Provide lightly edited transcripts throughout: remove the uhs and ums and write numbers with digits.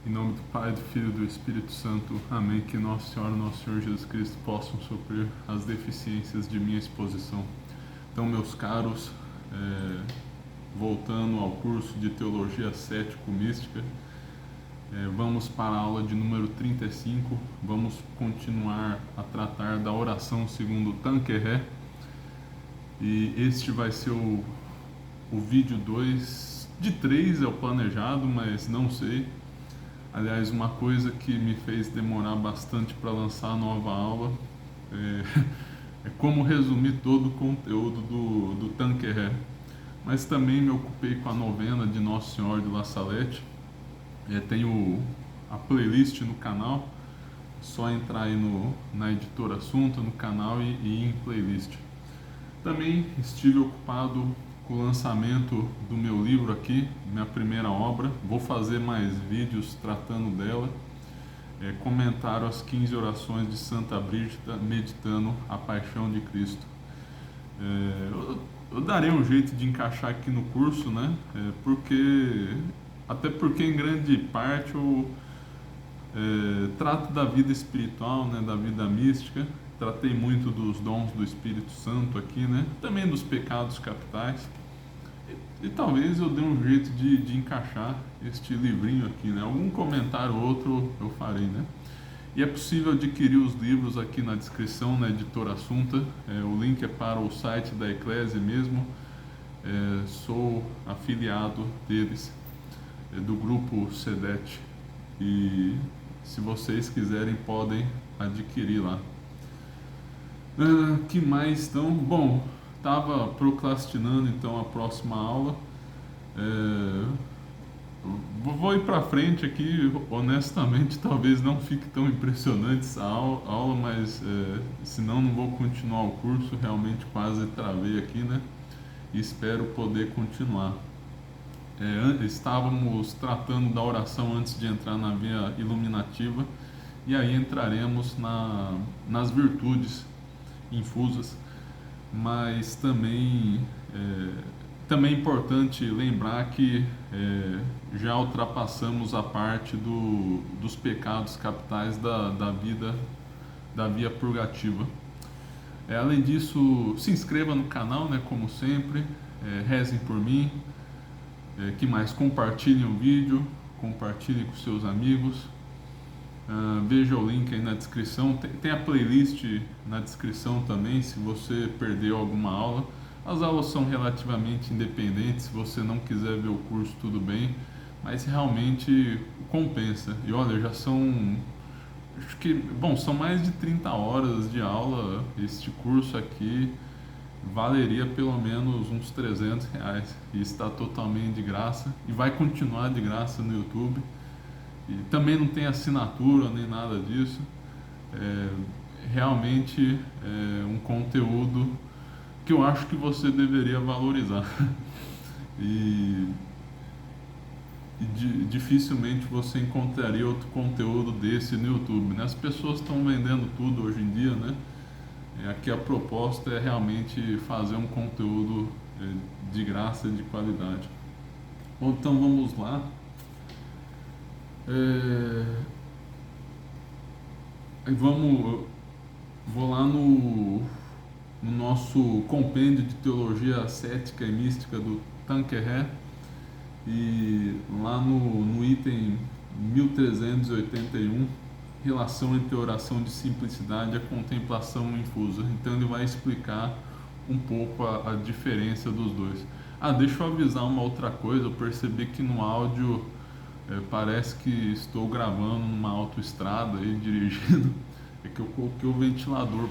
Em nome do Pai, do Filho e do Espírito Santo. Amém. Que Nossa Senhora e Nosso Senhor Jesus Cristo possam suprir as deficiências de minha exposição. Então, meus caros, voltando ao curso de Teologia Cético-Mística, vamos para a aula de número 35. Vamos continuar a tratar da oração segundo Tanqueray. E este vai ser o vídeo 2 de 3, é o planejado, mas não sei. Aliás, uma coisa que me fez demorar bastante para lançar a nova aula é como resumir todo o conteúdo do Tanqueray. Mas também me ocupei com a novena de Nossa Senhora de La Salette. Tenho a playlist no canal, só entrar aí na editora Assunta, no canal e ir em playlist. Também estive ocupado com o lançamento do meu livro aqui, minha primeira obra. Vou fazer mais vídeos tratando dela. Comentário às 15 orações de Santa Brígida, meditando a paixão de Cristo. Eu darei um jeito de encaixar aqui no curso, né? Até porque em grande parte eu trato da vida espiritual, né? Da vida mística. Tratei muito dos dons do Espírito Santo aqui, né? Também dos pecados capitais. E talvez eu dê um jeito de encaixar este livrinho aqui, né? Algum comentário ou outro eu farei, né? E é possível adquirir os livros aqui na descrição, na editora Assunta. O link é para o site da Eclésia mesmo. Sou afiliado deles, do grupo CEDET. E se vocês quiserem, podem adquirir lá. Que mais então? Bom, estava procrastinando então a próxima aula. Vou ir para frente aqui. Honestamente, talvez não fique tão impressionante essa aula, mas senão não vou continuar o curso. Realmente quase travei aqui, né? E espero poder continuar. Estávamos tratando da oração antes de entrar na via iluminativa, e aí entraremos nas virtudes infusas, mas também é importante lembrar que já ultrapassamos a parte dos pecados capitais da via purgativa. Além disso, se inscreva no canal, né, como sempre, rezem por mim, que mais? Compartilhem o vídeo, compartilhem com seus amigos. Veja o link aí na descrição. Tem a playlist na descrição também, se você perdeu alguma aula. As aulas são relativamente independentes. Se você não quiser ver o curso, tudo bem, mas realmente compensa. E olha, já são, acho que, bom, são mais de 30 horas de aula. Este curso aqui valeria pelo menos uns R$300, e está totalmente de graça, e vai continuar de graça no YouTube. E também não tem assinatura nem nada disso. Realmente é um conteúdo que eu acho que você deveria valorizar. e dificilmente você encontraria outro conteúdo desse no YouTube, né? As pessoas estão vendendo tudo hoje em dia, né? Aqui a proposta é realmente fazer um conteúdo de graça e de qualidade. Bom, então vamos lá. Vou lá no nosso compêndio de teologia cética e mística do Tanqueray, e lá no item 1381, relação entre a oração de simplicidade e a contemplação infusa. Então ele vai explicar um pouco a diferença dos dois. Deixa eu avisar uma outra coisa. Eu percebi que no áudio parece que estou gravando numa autoestrada aí, dirigindo. É que eu coloquei o ventilador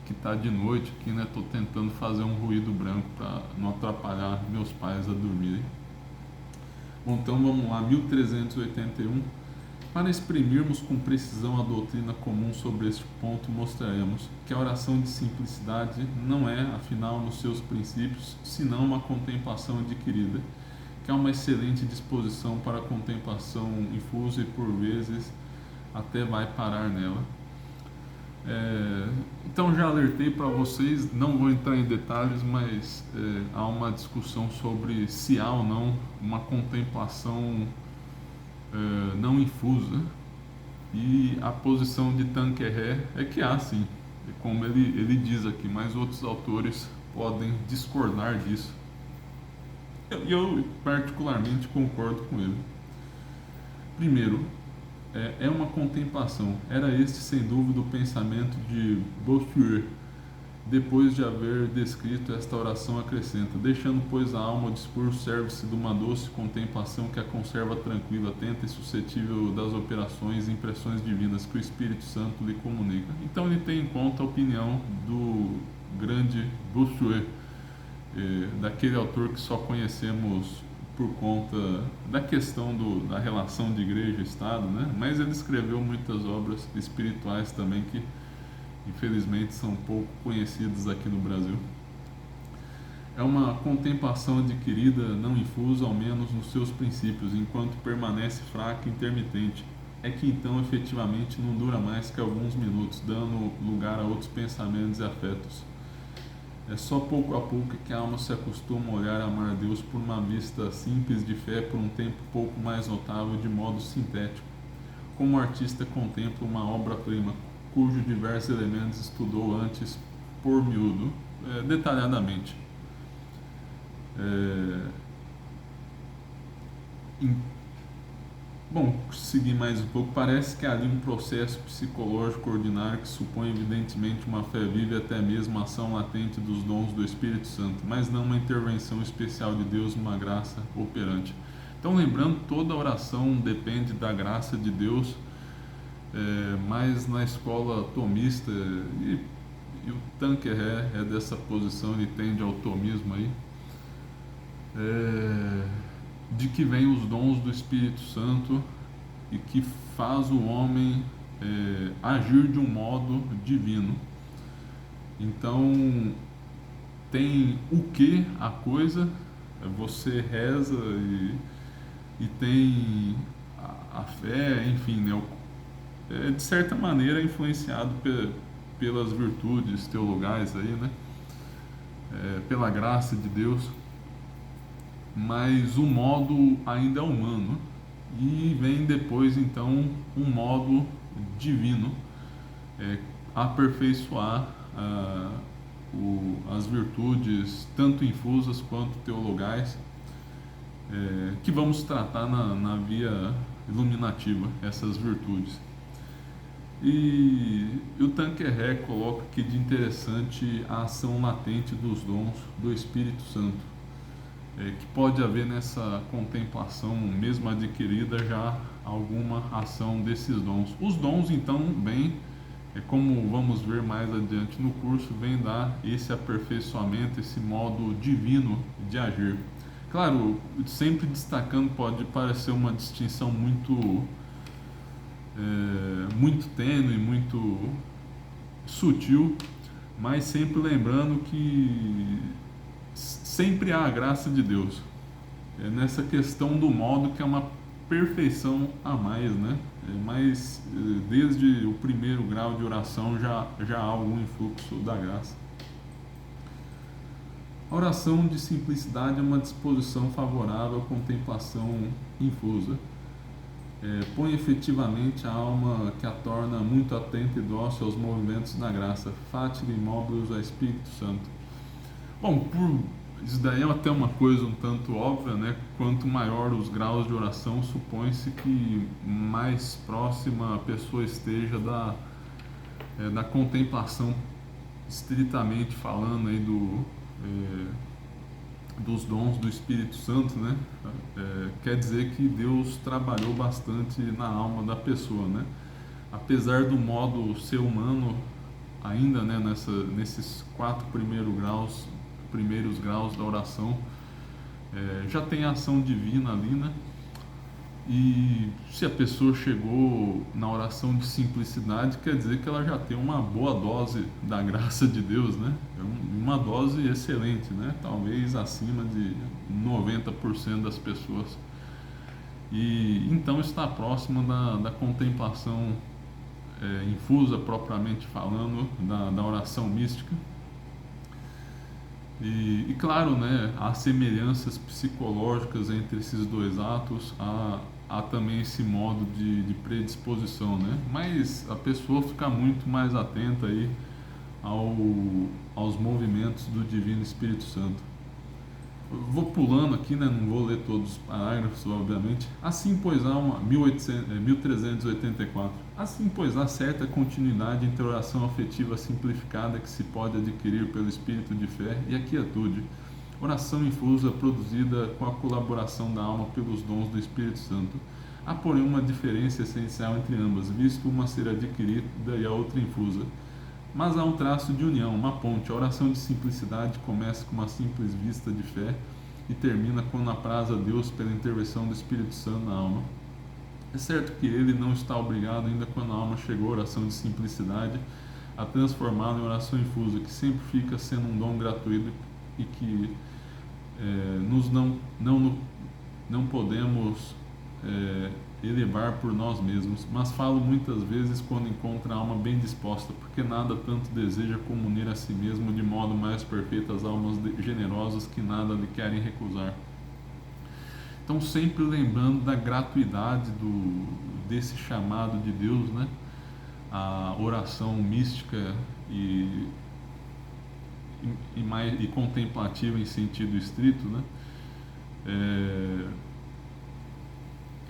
que está de noite aqui, né? Estou tentando fazer um ruído branco para não atrapalhar meus pais a dormirem. Bom, então vamos lá, 1381. Para exprimirmos com precisão a doutrina comum sobre este ponto, mostraremos que a oração de simplicidade não é, afinal, nos seus princípios, senão uma contemplação adquirida, que é uma excelente disposição para a contemplação infusa e, por vezes, até vai parar nela. Então já alertei para vocês, não vou entrar em detalhes, mas há uma discussão sobre se há ou não uma contemplação não infusa. E a posição de Tanqueray é que há sim, como ele diz aqui, mas outros autores podem discordar disso. Eu particularmente concordo com ele. Primeiro, é uma contemplação. Era este, sem dúvida, o pensamento de Bossuet. Depois de haver descrito esta oração, acrescenta: deixando, pois, a alma ao dispor, serve-se de uma doce contemplação que a conserva tranquila, atenta e suscetível das operações e impressões divinas que o Espírito Santo lhe comunica. Então ele tem em conta a opinião do grande Bossuet, daquele autor que só conhecemos por conta da questão da relação de igreja e Estado, né? Mas ele escreveu muitas obras espirituais também que infelizmente são pouco conhecidas aqui no Brasil. É uma contemplação adquirida, não infusa, ao menos nos seus princípios, enquanto permanece fraca e intermitente. É que então efetivamente não dura mais que alguns minutos, dando lugar a outros pensamentos e afetos. É só pouco a pouco que a alma se acostuma a olhar e amar Deus por uma vista simples de fé por um tempo pouco mais notável, de modo sintético, como o artista contempla uma obra-prima cujo diversos elementos estudou antes por miúdo, detalhadamente. Bom, seguir mais um pouco, parece que há ali um processo psicológico ordinário que supõe evidentemente uma fé viva e até mesmo a ação latente dos dons do Espírito Santo, mas não uma intervenção especial de Deus, uma graça operante. Então, lembrando, toda oração depende da graça de Deus, mas na escola tomista, e o Tanqueray é dessa posição, ele tende ao tomismo aí, de que vem os dons do Espírito Santo e que faz o homem agir de um modo divino. Então tem o que a coisa, você reza e tem a fé, enfim, né, de certa maneira influenciado pelas virtudes teologais aí, né? Pela graça de Deus, mas o modo ainda é humano e vem depois então um modo divino, aperfeiçoar as virtudes tanto infusas quanto teologais, que vamos tratar na via iluminativa, essas virtudes. E o Tanqueray coloca aqui de interessante a ação latente dos dons do Espírito Santo, que pode haver nessa contemplação mesmo adquirida já alguma ação desses dons. Os dons então vêm, como vamos ver mais adiante no curso, vem dar esse aperfeiçoamento, esse modo divino de agir. Claro, sempre destacando, pode parecer uma distinção muito tênue, muito sutil, mas sempre lembrando que sempre há a graça de Deus. Nessa questão do modo que é uma perfeição a mais, né? Mas desde o primeiro grau de oração já há algum influxo da graça. A oração de simplicidade é uma disposição favorável à contemplação infusa. Põe efetivamente a alma, que a torna muito atenta e dócil aos movimentos da graça, fátil e imóveis ao Espírito Santo. Bom, isso daí é até uma coisa um tanto óbvia, né? Quanto maior os graus de oração, supõe-se que mais próxima a pessoa esteja da contemplação, estritamente falando aí dos dons do Espírito Santo, né? Quer dizer que Deus trabalhou bastante na alma da pessoa, né? Apesar do modo ser humano, ainda, né, nesses 4 primeiros graus da oração, já tem a ação divina ali, né? E se a pessoa chegou na oração de simplicidade, quer dizer que ela já tem uma boa dose da graça de Deus, né? Uma dose excelente, né? Talvez acima de 90% das pessoas. E então está próximo da contemplação infusa, propriamente falando, da oração mística. E claro, né, há semelhanças psicológicas entre esses dois atos, há há também esse modo de predisposição, né? Mas a pessoa fica muito mais atenta aí aos movimentos do Divino Espírito Santo. Eu vou pulando aqui, né? Não vou ler todos os parágrafos, obviamente. Assim, pois há 1384. Assim, pois há certa continuidade entre a oração afetiva simplificada que se pode adquirir pelo espírito de fé e a quietude. Oração infusa produzida com a colaboração da alma pelos dons do Espírito Santo. Há, porém, uma diferença essencial entre ambas, visto uma ser adquirida e a outra infusa. Mas há um traço de união, uma ponte. A oração de simplicidade começa com uma simples vista de fé e termina quando apraz a Deus pela intervenção do Espírito Santo na alma. É certo que ele não está obrigado, ainda quando a alma chegou à oração de simplicidade, a transformá-la em oração infusa, que sempre fica sendo um dom gratuito e que não podemos elevar por nós mesmos, mas falo muitas vezes quando encontra a alma bem disposta, porque nada tanto deseja como unir a si mesmo de modo mais perfeito as almas generosas que nada lhe querem recusar. Então, sempre lembrando da gratuidade desse chamado de Deus, né? A oração mística e contemplativa em sentido estrito, né?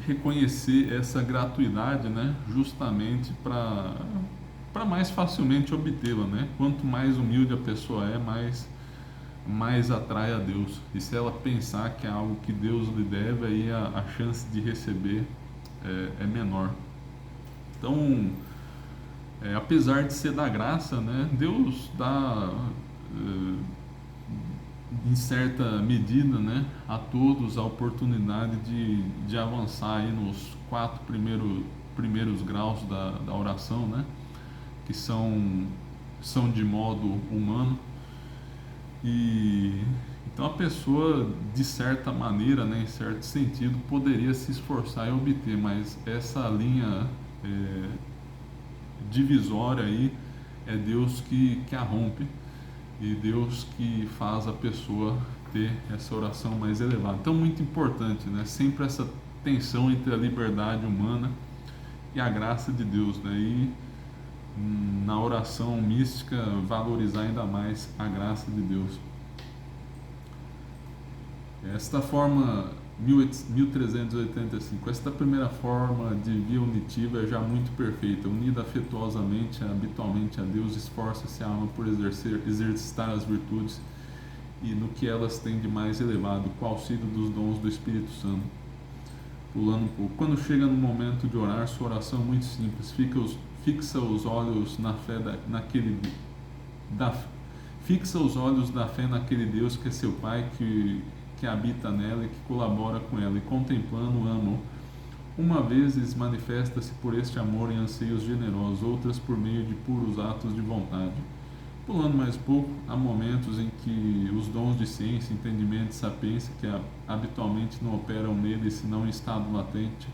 Reconhecer essa gratuidade, né? Justamente para mais facilmente obtê-la, né? Quanto mais humilde a pessoa é, mais atrai a Deus. E se ela pensar que é algo que Deus lhe deve, aí a chance de receber é menor. Então, apesar de ser da graça, né? Deus dá em certa medida, né, a todos a oportunidade de avançar aí nos 4 primeiros graus da oração, né, que são de modo humano. E então a pessoa, de certa maneira, né, em certo sentido, poderia se esforçar e obter, mas essa linha divisória aí é Deus que a rompe. E Deus que faz a pessoa ter essa oração mais elevada. Então, muito importante, né? Sempre essa tensão entre a liberdade humana e a graça de Deus, né? E na oração mística, valorizar ainda mais a graça de Deus. Esta forma 1385, esta primeira forma de via unitiva é já muito perfeita, unida afetuosamente, habitualmente a Deus, esforça-se a alma por exercitar as virtudes e no que elas têm de mais elevado, com o auxílio dos dons do Espírito Santo. Pulando um pouco. Quando chega no momento de orar, sua oração é muito simples, fixa os olhos na fé fixa os olhos da fé naquele Deus que é seu Pai, que habita nela e que colabora com ela, e contemplando amam. Uma vez manifesta-se por este amor em anseios generosos, outras por meio de puros atos de vontade. Pulando mais pouco, há momentos em que os dons de ciência, entendimento e sapiência, que habitualmente não operam nele senão em estado latente,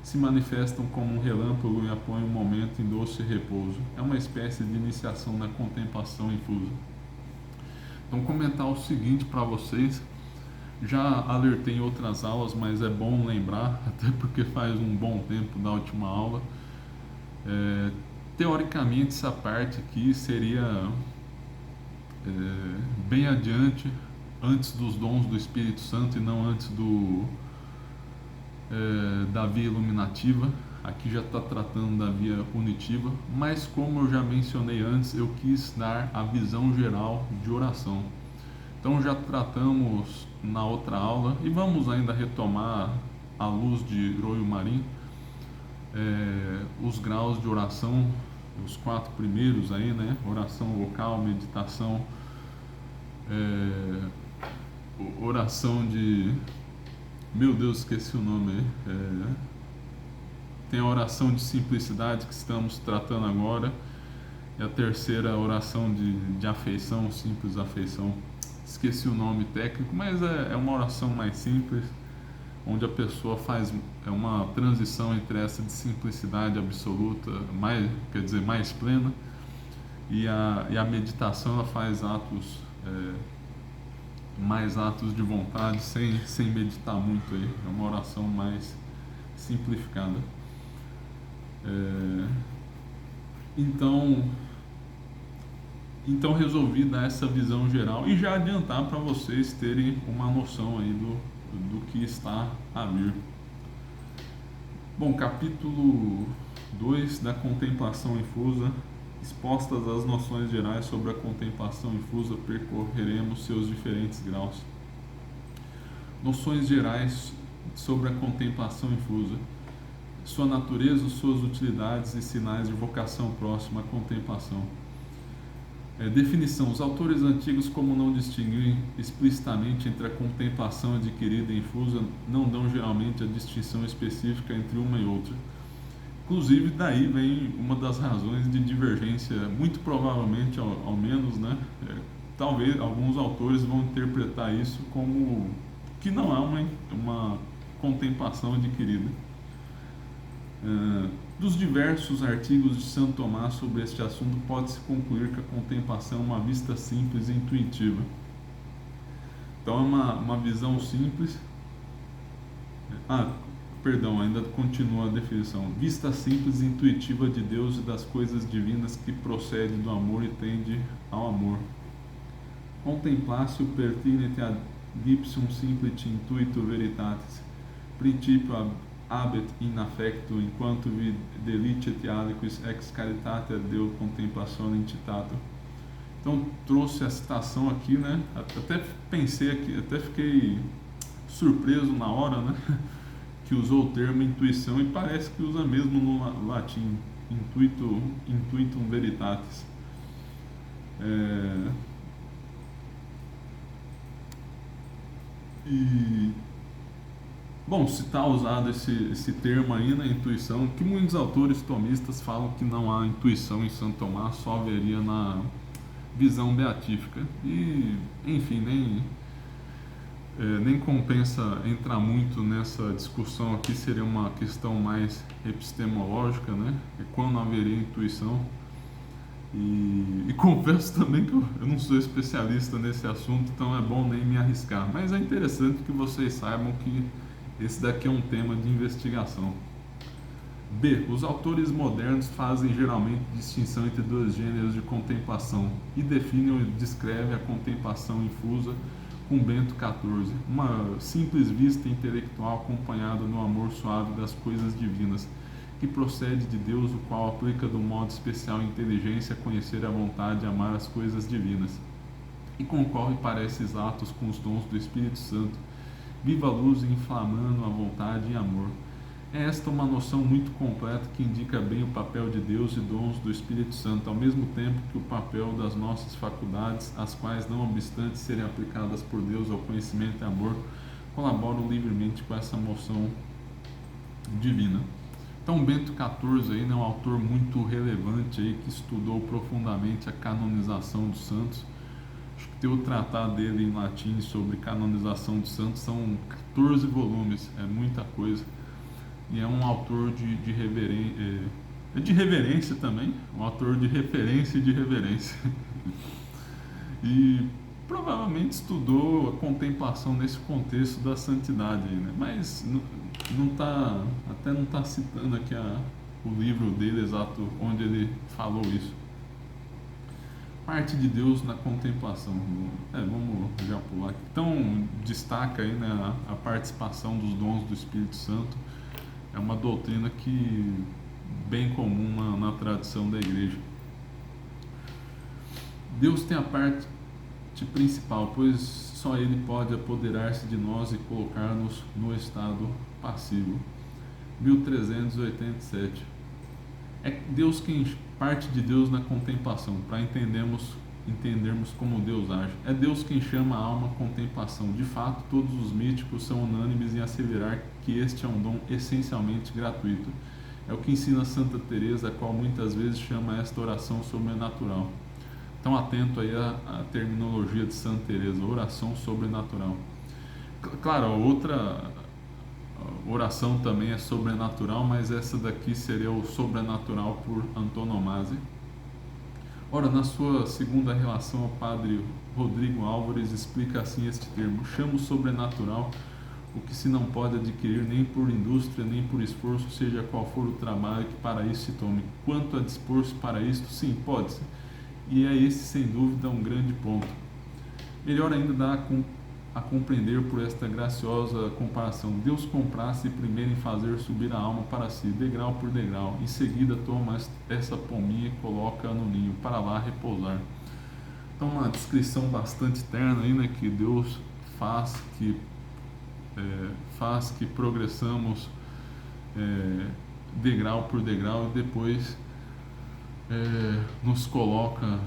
se manifestam como um relâmpago e apoiam um momento em doce repouso. É uma espécie de iniciação na contemplação infusa. Então, comentar o seguinte para vocês. Já alertei em outras aulas, mas é bom lembrar, até porque faz um bom tempo da última aula. Teoricamente, essa parte aqui seria bem adiante, antes dos dons do Espírito Santo e não antes da via iluminativa. Aqui já está tratando da via unitiva, mas como eu já mencionei antes, eu quis dar a visão geral de oração. Então já tratamos na outra aula e vamos ainda retomar à luz de Royo Marim os graus de oração, os 4 primeiros aí, né? Oração vocal, meditação, oração de... Meu Deus, esqueci o nome aí. Tem a oração de simplicidade que estamos tratando agora, e a terceira oração de afeição, simples afeição. Esqueci o nome técnico, mas é uma oração mais simples, onde a pessoa faz uma transição entre essa de simplicidade absoluta, mais plena, e a meditação, ela faz mais atos de vontade, sem meditar muito aí. É uma oração mais simplificada. Então resolvi dar essa visão geral e já adiantar para vocês terem uma noção aí do que está a vir. Bom, capítulo 2 da contemplação infusa. Expostas as noções gerais sobre a contemplação infusa, percorreremos seus diferentes graus. Noções gerais sobre a contemplação infusa: sua natureza, suas utilidades e sinais de vocação próxima à contemplação. Definição: os autores antigos, como não distinguem explicitamente entre a contemplação adquirida e infusa, não dão geralmente a distinção específica entre uma e outra. Inclusive, daí vem uma das razões de divergência, muito provavelmente, ao menos, né? Talvez alguns autores vão interpretar isso como que não é uma contemplação adquirida. Dos diversos artigos de Santo Tomás sobre este assunto, pode-se concluir que a contemplação é uma vista simples e intuitiva. Então é uma visão simples. Ainda continua a definição: vista simples e intuitiva de Deus e das coisas divinas que procede do amor e tende ao amor. Contemplatio pertinet ad ipsum simplet intuito veritatis, principio habet in affecto, enquanto delicet aliquis ex caritate Deo contemplatione intitato. Então trouxe a citação aqui, né? Até pensei aqui, até fiquei surpreso na hora, né? Que usou o termo intuição e parece que usa mesmo no latim, intuitum veritatis. Bom, se está usado esse termo aí na intuição, que muitos autores tomistas falam que não há intuição em Santo Tomás, só haveria na visão beatífica. E, enfim, nem compensa entrar muito nessa discussão aqui, seria uma questão mais epistemológica, né? Quando haveria intuição. E confesso também que eu não sou especialista nesse assunto, então é bom nem me arriscar. Mas é interessante que vocês saibam que esse daqui é um tema de investigação. B. Os autores modernos fazem geralmente distinção entre dois gêneros de contemplação e definem ou descrevem a contemplação infusa com Bento XIV, uma simples vista intelectual acompanhada no amor suave das coisas divinas, que procede de Deus, o qual aplica de um modo especial a inteligência a conhecer a vontade e amar as coisas divinas, e concorre para esses atos com os dons do Espírito Santo, viva a luz inflamando a vontade e amor. É esta uma noção muito completa que indica bem o papel de Deus e dons do Espírito Santo, ao mesmo tempo que o papel das nossas faculdades, as quais, não obstante serem aplicadas por Deus ao conhecimento e amor, colaboram livremente com essa moção divina. Então, Bento XIV aí, né, um autor muito relevante aí, que estudou profundamente a canonização dos santos. Acho que tem o tratado dele em latim sobre canonização dos santos, são 14 volumes, é muita coisa. E é um autor de reverência também, um autor de referência e de reverência. E provavelmente estudou a contemplação nesse contexto da santidade, né? Mas até não está citando aqui o livro dele exato onde ele falou isso. Parte de Deus na contemplação. Vamos já pular aqui. Então, destaca aí, né, a participação dos dons do Espírito Santo. É uma doutrina que bem comum na tradição da igreja. Deus tem a parte principal, pois só Ele pode apoderar-se de nós e colocar-nos no estado passivo. 1387. É Deus quem parte de Deus na contemplação, para entendermos como Deus age. É Deus quem chama a alma à contemplação. De fato, todos os místicos são unânimes em asseverar que este é um dom essencialmente gratuito. É o que ensina Santa Teresa, a qual muitas vezes chama esta oração sobrenatural. Então, atento aí à terminologia de Santa Teresa, oração sobrenatural. Claro, a outra oração também é sobrenatural, mas essa daqui seria o sobrenatural por antonomasia. Ora, na sua segunda relação ao padre Rodrigo Álvares, explica assim este termo: chama o sobrenatural o que se não pode adquirir nem por indústria, nem por esforço, seja qual for o trabalho que para isso se tome. Quanto a dispor-se para isto, sim, pode-se. E é esse, sem dúvida, um grande ponto. Melhor ainda dá a compreender por esta graciosa comparação. Deus comprasse primeiro em fazer subir a alma para si, degrau por degrau. Em seguida toma essa pombinha e coloca no ninho, para lá repousar. Então, uma descrição bastante terna aí, né, que Deus faz que progressamos degrau por degrau e depois nos coloca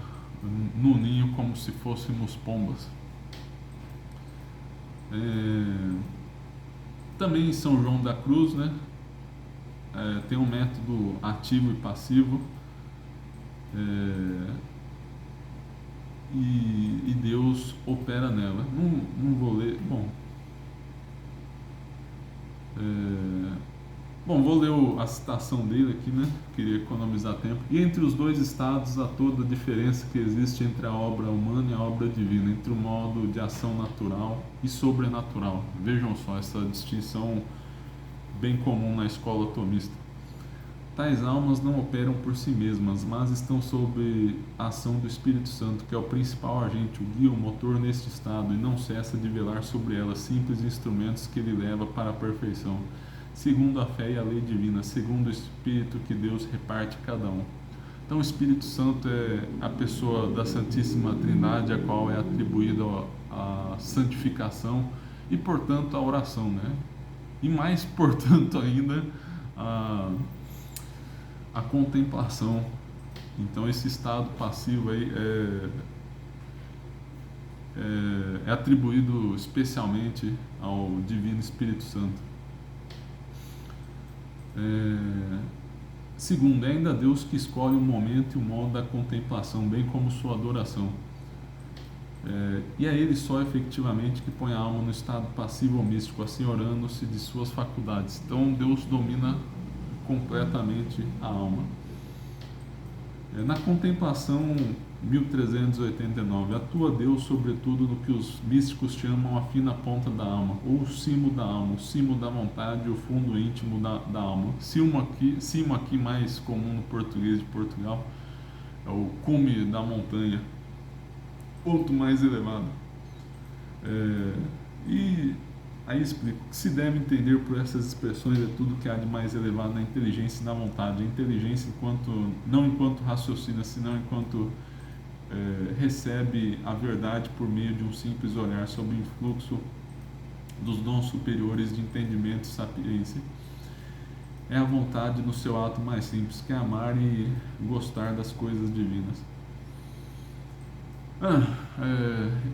no ninho como se fôssemos pombas. Também em São João da Cruz, né, tem um método ativo e passivo, e Deus opera nela. Não vou ler. Vou ler a citação dele aqui, né? Queria economizar tempo. E entre os dois estados há toda a diferença que existe entre a obra humana e a obra divina, entre o modo de ação natural e sobrenatural. Vejam só essa distinção bem comum na escola tomista. Tais almas não operam por si mesmas, mas estão sob a ação do Espírito Santo, que é o principal agente, o guia, o motor neste estado, e não cessa de velar sobre elas, simples instrumentos que ele leva para a perfeição, segundo a fé e a lei divina, segundo o Espírito que Deus reparte cada um. Então o Espírito Santo é a pessoa da Santíssima Trindade, a qual é atribuída a santificação e, portanto, a oração, né? E mais, portanto, ainda a contemplação. Então esse estado passivo aí é atribuído especialmente ao Divino Espírito Santo. Segundo, é ainda Deus que escolhe o momento e o modo da contemplação, bem como sua adoração. E é Ele só efetivamente que põe a alma no estado passivo ou místico, assenhorando-se de suas faculdades. Então Deus domina completamente a alma. Na contemplação 1389, atua Deus sobretudo no que os místicos chamam a fina ponta da alma, ou o cimo da alma, o cimo da vontade, o fundo íntimo da alma. Cimo aqui mais comum no português de Portugal, é o cume da montanha, ponto mais elevado. E aí explico. O que se deve entender por essas expressões é tudo que há de mais elevado na inteligência e na vontade. A inteligência não enquanto raciocina, senão enquanto recebe a verdade por meio de um simples olhar sob o influxo dos dons superiores de entendimento e sapiência. É a vontade no seu ato mais simples, que é amar e gostar das coisas divinas.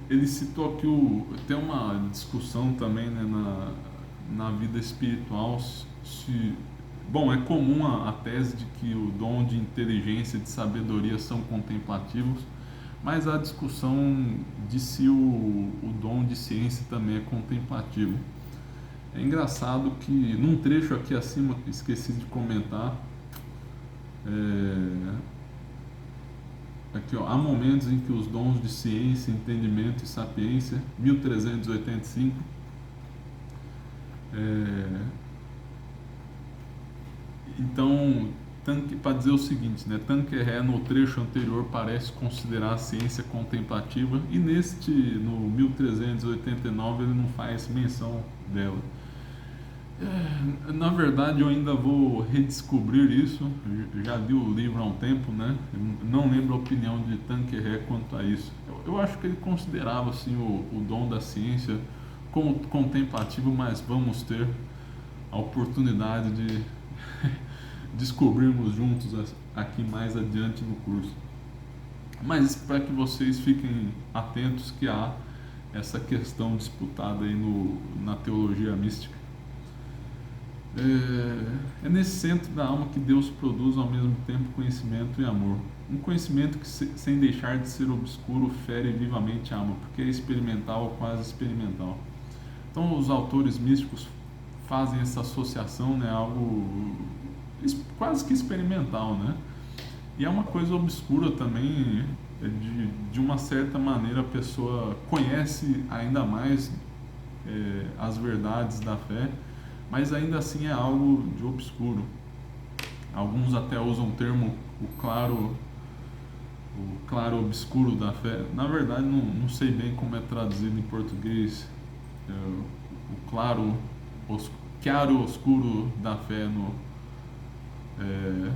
Ele citou aqui tem uma discussão também, né, na vida espiritual. É comum a tese de que o dom de inteligência e de sabedoria são contemplativos, mas há discussão de se o dom de ciência também é contemplativo. É engraçado que num trecho aqui acima, esqueci de comentar, aqui, há momentos em que os dons de ciência, entendimento e sapiência, 1385, então, para dizer o seguinte, né, Tanqueray no trecho anterior parece considerar a ciência contemplativa, e no 1389 ele não faz menção dela. Na verdade, eu ainda vou redescobrir isso. Já li o livro há um tempo, né? Eu não lembro a opinião de Tanqueray quanto a isso. Eu acho que ele considerava assim, o dom da ciência como contemplativo, mas vamos ter a oportunidade de descobrirmos juntos aqui mais adiante no curso. Mas para que vocês fiquem atentos que há essa questão disputada aí na teologia mística. É nesse centro da alma que Deus produz ao mesmo tempo conhecimento e amor. Um conhecimento que, sem deixar de ser obscuro, fere vivamente a alma, porque é experimental ou quase experimental. Então os autores místicos fazem essa associação, né, algo quase que experimental, né? E é uma coisa obscura também, de uma certa maneira a pessoa conhece ainda mais as verdades da fé, mas ainda assim é algo de obscuro. Alguns até usam o termo o claro obscuro da fé. Na verdade, não sei bem como é traduzido em português, o claro, chiaro oscuro da fé, é,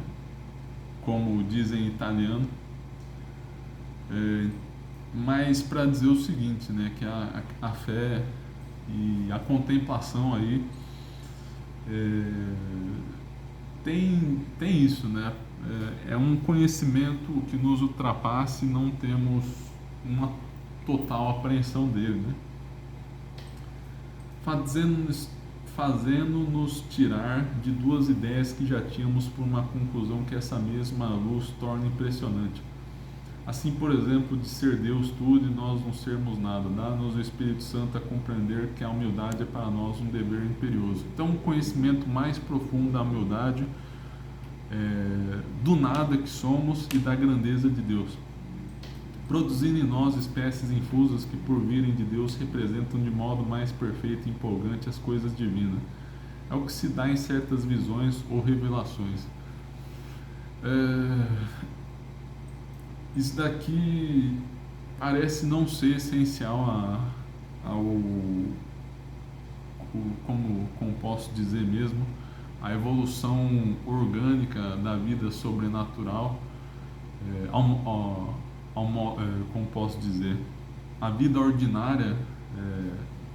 como dizem em italiano. Mas para dizer o seguinte, né, que a fé e a contemplação aí tem isso, né? É um conhecimento que nos ultrapassa e não temos uma total apreensão dele, né? Fazendo-nos tirar de duas ideias que já tínhamos por uma conclusão que essa mesma luz torna impressionante. Assim, por exemplo, de ser Deus tudo e nós não sermos nada, dá-nos o Espírito Santo a compreender que a humildade é para nós um dever imperioso. Então, um conhecimento mais profundo da humildade, do nada que somos e da grandeza de Deus, produzindo em nós espécies infusas que, por virem de Deus, representam de modo mais perfeito e empolgante as coisas divinas. É o que se dá em certas visões ou revelações. Isso daqui parece não ser essencial como posso dizer mesmo, a evolução orgânica da vida sobrenatural, como posso dizer, a vida ordinária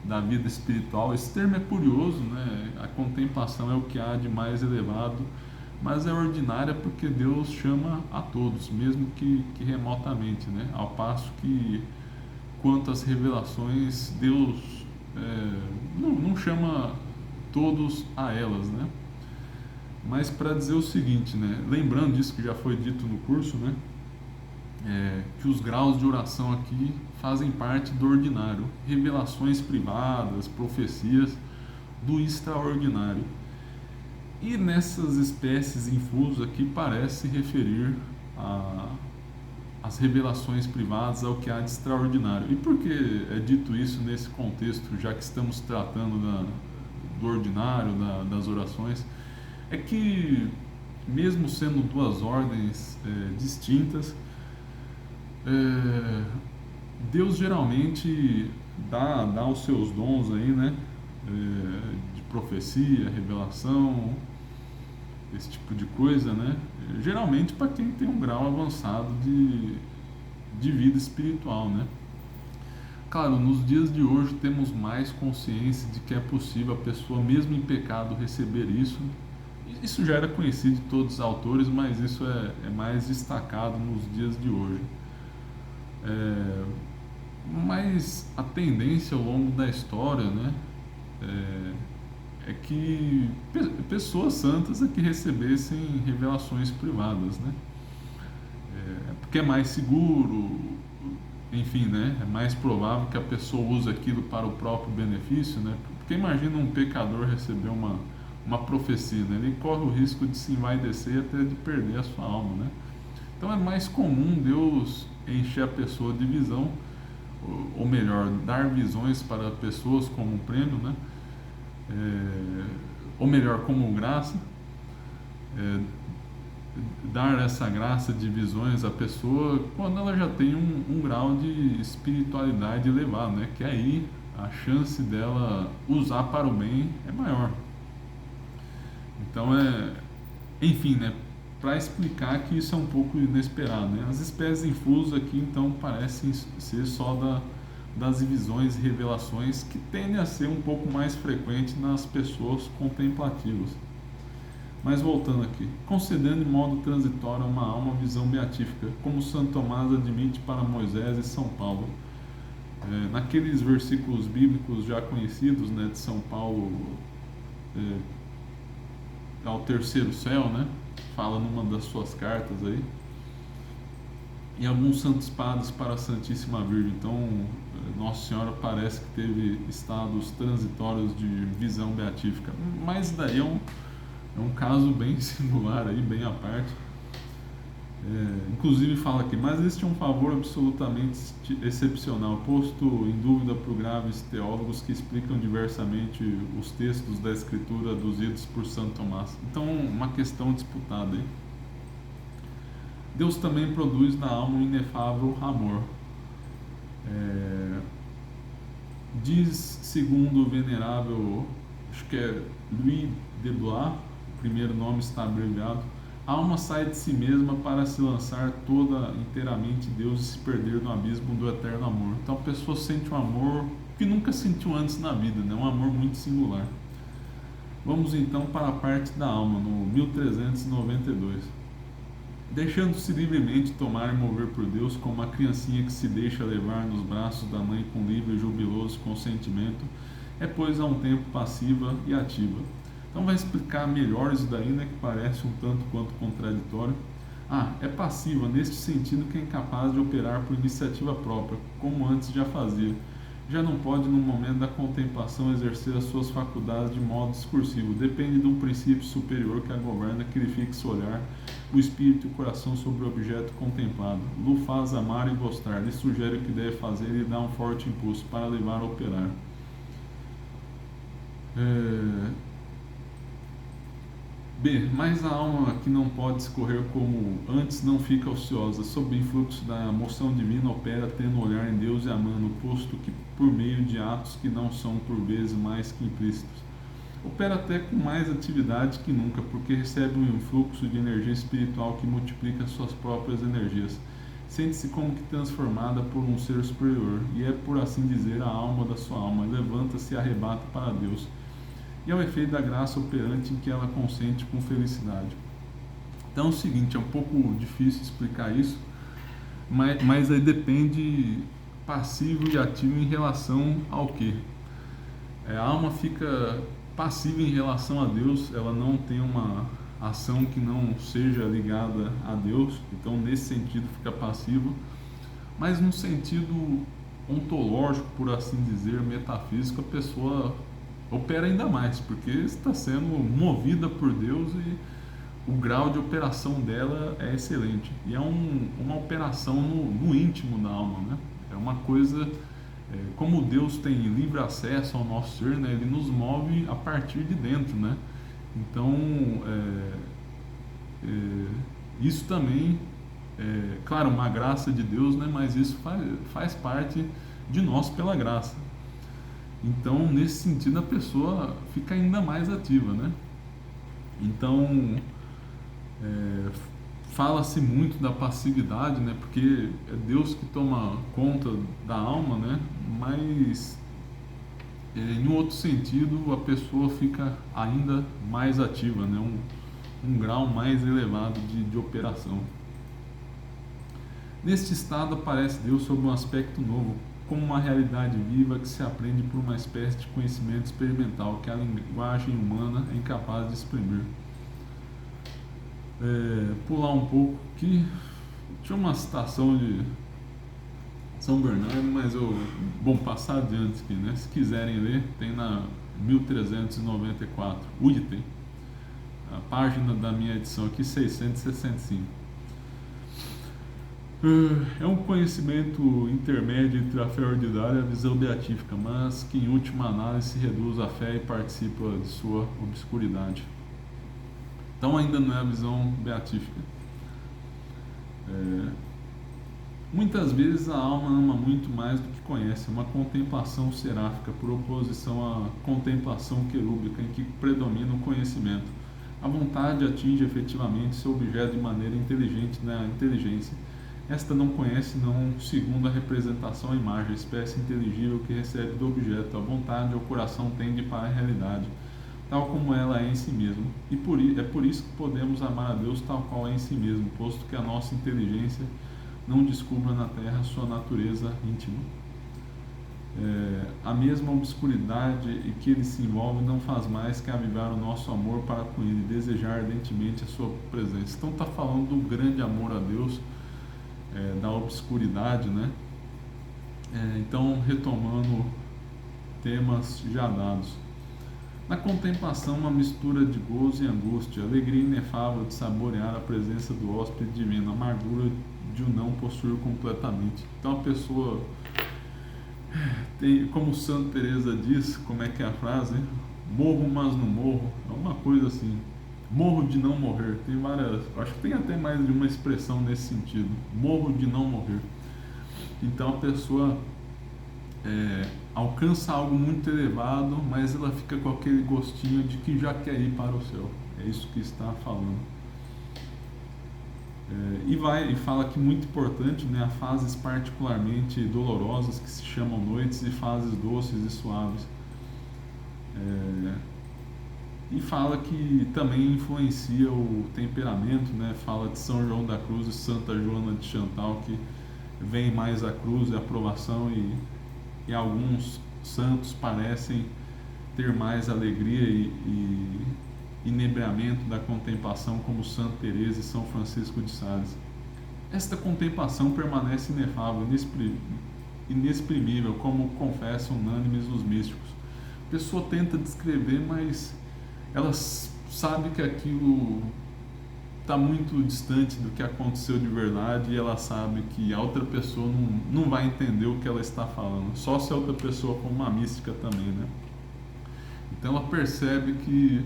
da vida espiritual. Esse termo é curioso, né? A contemplação é o que há de mais elevado, mas é ordinária porque Deus chama a todos, mesmo que remotamente, né? Ao passo que, quanto às revelações, Deus não chama todos a elas, né? Mas para dizer o seguinte, né? Lembrando disso que já foi dito no curso, né? Que os graus de oração aqui fazem parte do ordinário, revelações privadas, profecias do extraordinário. E nessas espécies infusas aqui parece se referir às revelações privadas, ao que há de extraordinário. E por que é dito isso nesse contexto, já que estamos tratando do ordinário, das orações? É que, mesmo sendo duas ordens distintas, Deus geralmente dá os seus dons aí, né? De profecia, revelação, esse tipo de coisa, né? Geralmente para quem tem um grau avançado de vida espiritual, né? Claro, nos dias de hoje temos mais consciência de que é possível a pessoa, mesmo em pecado, receber isso. Isso já era conhecido de todos os autores, mas isso é mais destacado nos dias de hoje. Mas a tendência ao longo da história, né, é que pessoas santas é que recebessem revelações privadas, né? Porque é mais seguro, enfim, né? É mais provável que a pessoa use aquilo para o próprio benefício, né? Porque imagina um pecador receber uma profecia, né? Ele corre o risco de se envaidecer e até de perder a sua alma, né? Então é mais comum Deus encher a pessoa de visão, ou melhor, dar visões para pessoas como um prêmio, né? Ou melhor, como graça, dar essa graça de visões à pessoa quando ela já tem um grau de espiritualidade elevado, né? Que aí a chance dela usar para o bem é maior. Então enfim, né? Para explicar que isso é um pouco inesperado, né? As espécies infusas aqui então parecem ser só das visões e revelações que tendem a ser um pouco mais frequentes nas pessoas contemplativas. Mas voltando aqui, concedendo de modo transitório a uma alma visão beatífica, como Santo Tomás admite para Moisés e São Paulo. Naqueles versículos bíblicos já conhecidos, né, de São Paulo ao terceiro céu, né, fala numa das suas cartas aí, e alguns santos padres para a Santíssima Virgem. Então, Nossa Senhora parece que teve estados transitórios de visão beatífica, mas daí é um caso bem singular aí, bem à parte. Inclusive fala aqui, mas este é um favor absolutamente excepcional, posto em dúvida por graves teólogos que explicam diversamente os textos da Escritura aduzidos por Santo Tomás. Então, uma questão disputada aí. Deus também produz na alma um inefável amor. Diz, segundo o venerável, acho que é Louis de Blois, o primeiro nome está abreviado, a alma sai de si mesma para se lançar toda inteiramente em Deus e se perder no abismo do eterno amor. Então a pessoa sente um amor que nunca sentiu antes na vida, né? Um amor muito singular. Vamos então para a parte da alma, no 1392. Deixando-se livremente tomar e mover por Deus, como uma criancinha que se deixa levar nos braços da mãe com livre e jubiloso consentimento, é pois a um tempo passiva e ativa. Então vai explicar melhor isso daí, né, que parece um tanto quanto contraditório. É passiva neste sentido que é incapaz de operar por iniciativa própria, como antes já fazia. Já não pode, no momento da contemplação, exercer as suas faculdades de modo discursivo. Depende de um princípio superior que a governa, que lhe fixe o olhar, o espírito e o coração sobre o objeto contemplado. Lhe faz amar e gostar, lhe sugere o que deve fazer e lhe dá um forte impulso para levar a operar. B. Mas a alma que não pode escorrer como antes não fica ociosa. Sob o influxo da moção divina opera tendo olhar em Deus e amando, posto que por meio de atos que não são por vezes mais que implícitos. Opera até com mais atividade que nunca, porque recebe um influxo de energia espiritual que multiplica suas próprias energias. Sente-se como que transformada por um ser superior, e é, por assim dizer, a alma da sua alma. Levanta-se e arrebata para Deus. E é o efeito da graça operante em que ela consente com felicidade. Então é o seguinte, é um pouco difícil explicar isso, mas aí depende passivo e ativo em relação ao quê? A alma fica passiva em relação a Deus, ela não tem uma ação que não seja ligada a Deus, então nesse sentido fica passivo, mas no sentido ontológico, por assim dizer, metafísico, a pessoa opera ainda mais, porque está sendo movida por Deus e o grau de operação dela é excelente. E é uma operação no íntimo da alma, né? É uma coisa, como Deus tem livre acesso ao nosso ser, né? Ele nos move a partir de dentro, né? Então, isso também claro, uma graça de Deus, né? Mas isso faz parte de nós pela graça. Então, nesse sentido, a pessoa fica ainda mais ativa, né? Então, fala-se muito da passividade, né? Porque é Deus que toma conta da alma, né? Mas, em um outro sentido, a pessoa fica ainda mais ativa, né? Um grau mais elevado de operação. Neste estado aparece Deus sob um aspecto novo, como uma realidade viva que se aprende por uma espécie de conhecimento experimental que a linguagem humana é incapaz de exprimir. Pular um pouco aqui, tinha uma citação de São Bernardo, mas bom, passar adiante aqui, né? Se quiserem ler, tem na 1394, o item, a página da minha edição aqui, 665. É um conhecimento intermédio entre a fé ordinária e a visão beatífica, mas que em última análise se reduz à fé e participa de sua obscuridade. Então ainda não é a visão beatífica. Muitas vezes a alma ama muito mais do que conhece, uma contemplação seráfica, por oposição à contemplação querúbica, em que predomina o conhecimento. A vontade atinge efetivamente seu objeto de maneira inteligente na inteligência. Esta não conhece, não segundo a representação à imagem, a espécie inteligível que recebe do objeto. A vontade ou o coração tende para a realidade, tal como ela é em si mesma. E é por isso que podemos amar a Deus tal qual é em si mesmo, posto que a nossa inteligência não descubra na terra sua natureza íntima. A mesma obscuridade em que ele se envolve não faz mais que avivar o nosso amor para com ele, desejar ardentemente a sua presença. Então está falando do grande amor a Deus, da obscuridade, né? Então, retomando temas já dados. Na contemplação, uma mistura de gozo e angústia, alegria inefável de saborear a presença do hóspede divino, amargura de o não possuir completamente. Então a pessoa tem, como Santa Teresa diz, como é que é a frase? Morro, mas não morro. É uma coisa assim. Morro de não morrer. Tem várias, acho que tem até mais de uma expressão nesse sentido. Morro de não morrer. Então a pessoa alcança algo muito elevado, mas ela fica com aquele gostinho de que já quer ir para o céu. É isso que está falando. E fala que muito importante, né, há fases particularmente dolorosas que se chamam noites e fases doces e suaves. E fala que também influencia o temperamento, né? Fala de São João da Cruz e Santa Joana de Chantal, que vem mais a cruz e a provação, e alguns santos parecem ter mais alegria e inebriamento da contemplação, como Santa Teresa e São Francisco de Sales. Esta contemplação permanece inefável, inexprimível, como confessam unânimes os místicos. A pessoa tenta descrever, mas ela sabe que aquilo está muito distante do que aconteceu de verdade, e ela sabe que a outra pessoa não vai entender o que ela está falando, só se a outra pessoa for uma mística também, né? Então ela percebe que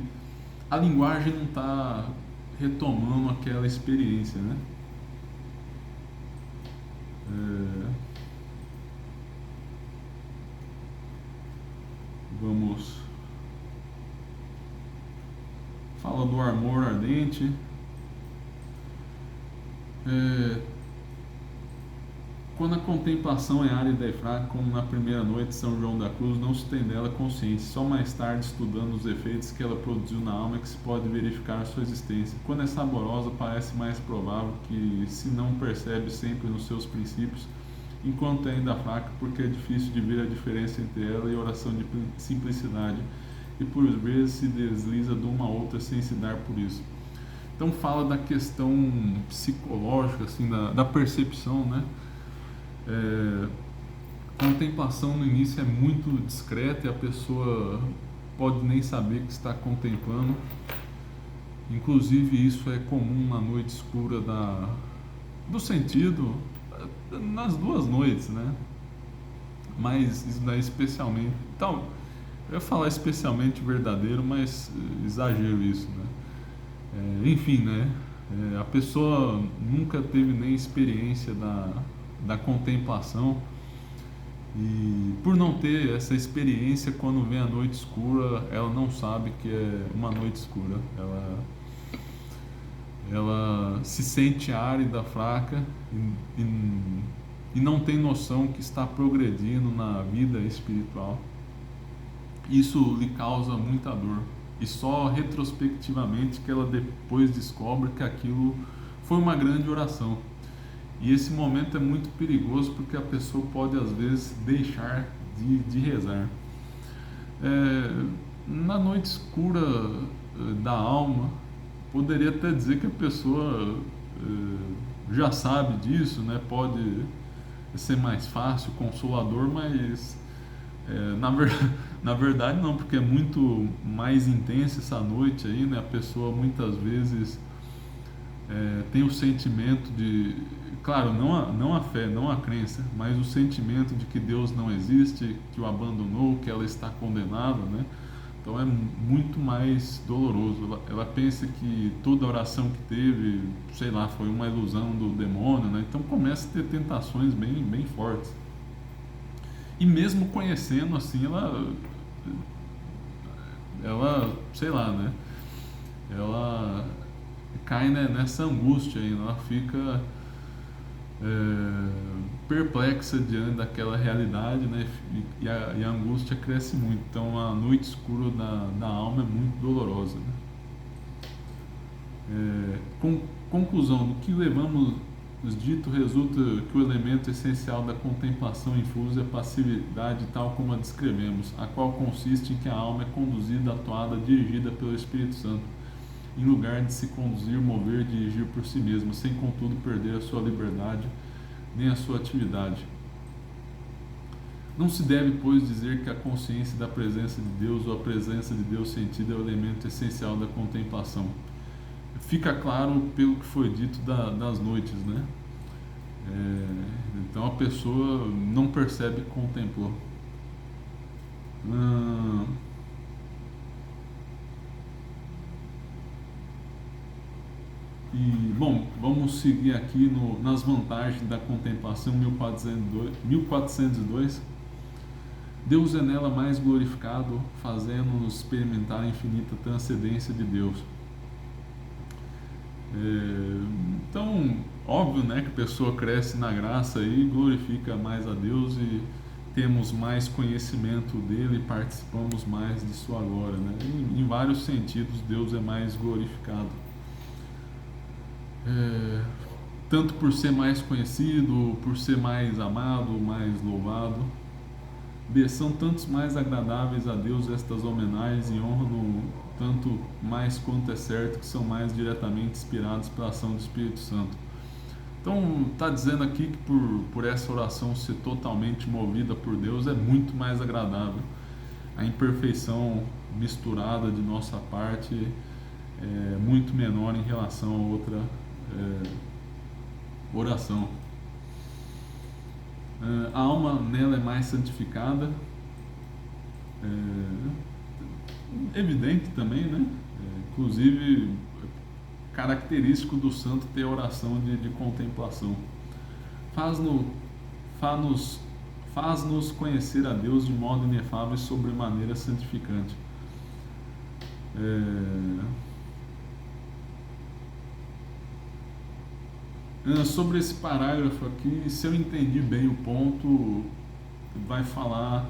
a linguagem não está retomando aquela experiência, né? Vamos. Fala do amor ardente. Quando a contemplação é árida e fraca, como na primeira noite de São João da Cruz, não se tem dela consciência. Só mais tarde, estudando os efeitos que ela produziu na alma, é que se pode verificar sua existência. Quando é saborosa, parece mais provável que se não percebe sempre nos seus princípios, enquanto é ainda fraca, porque é difícil de ver a diferença entre ela e a oração de simplicidade, e por vezes se desliza de uma a outra sem se dar por isso. Então fala da questão psicológica, assim, da percepção, né? A contemplação no início é muito discreta e a pessoa pode nem saber que está contemplando. Inclusive isso é comum na noite escura do sentido, nas duas noites, né? Mas isso daí especialmente, então, eu ia falar especialmente verdadeiro, mas exagero isso, né? Enfim, né? A pessoa nunca teve nem experiência da contemplação, e por não ter essa experiência, quando vem a noite escura, ela não sabe que é uma noite escura. Ela se sente árida, fraca, e não tem noção que está progredindo na vida espiritual. Isso lhe causa muita dor, e só retrospectivamente que ela depois descobre que aquilo foi uma grande oração. E esse momento é muito perigoso, porque a pessoa pode às vezes deixar de rezar. Na noite escura da alma, poderia até dizer que a pessoa já sabe disso, né? Pode ser mais fácil, consolador, mas na verdade não, porque é muito mais intensa essa noite aí, né? A pessoa muitas vezes tem o sentimento de, claro, não a fé, não a crença, mas o sentimento de que Deus não existe, que o abandonou, que ela está condenada, né? Então é muito mais doloroso. Ela pensa que toda oração que teve, sei lá, foi uma ilusão do demônio, né? Então começa a ter tentações bem, bem fortes. E mesmo conhecendo, assim, ela, sei lá, né? Ela cai, né, nessa angústia aí, ela fica perplexa diante daquela realidade, né? E a angústia cresce muito. Então a noite escura da alma é muito dolorosa, né? Conclusão: do que levamos dito, resulta que o elemento essencial da contemplação infusa é a passividade, tal como a descrevemos, a qual consiste em que a alma é conduzida, atuada, dirigida pelo Espírito Santo, em lugar de se conduzir, mover, dirigir por si mesma, sem contudo perder a sua liberdade nem a sua atividade. Não se deve, pois, dizer que a consciência da presença de Deus ou a presença de Deus sentida é o elemento essencial da contemplação. Fica claro pelo que foi dito das noites, né? Então a pessoa não percebe que contemplou. E, bom, vamos seguir aqui nas vantagens da contemplação. 1402. Deus é nela mais glorificado, fazendo-nos experimentar a infinita transcendência de Deus. Então, óbvio, né, que a pessoa cresce na graça e glorifica mais a Deus e temos mais conhecimento dele, participamos mais de sua glória, né? Em vários sentidos, Deus é mais glorificado. Tanto por ser mais conhecido, por ser mais amado, mais louvado. São tantos mais agradáveis a Deus estas homenagens e honram tanto mais quanto é certo que são mais diretamente inspirados pela ação do Espírito Santo. Então está dizendo aqui que por essa oração ser totalmente movida por Deus é muito mais agradável. A imperfeição misturada de nossa parte é muito menor em relação a outra oração. A alma nela é mais santificada, evidente também, né? Inclusive característico do santo ter oração de contemplação. Faz-nos conhecer a Deus de modo inefável e sobremaneira santificante. Sobre esse parágrafo aqui, se eu entendi bem o ponto, vai falar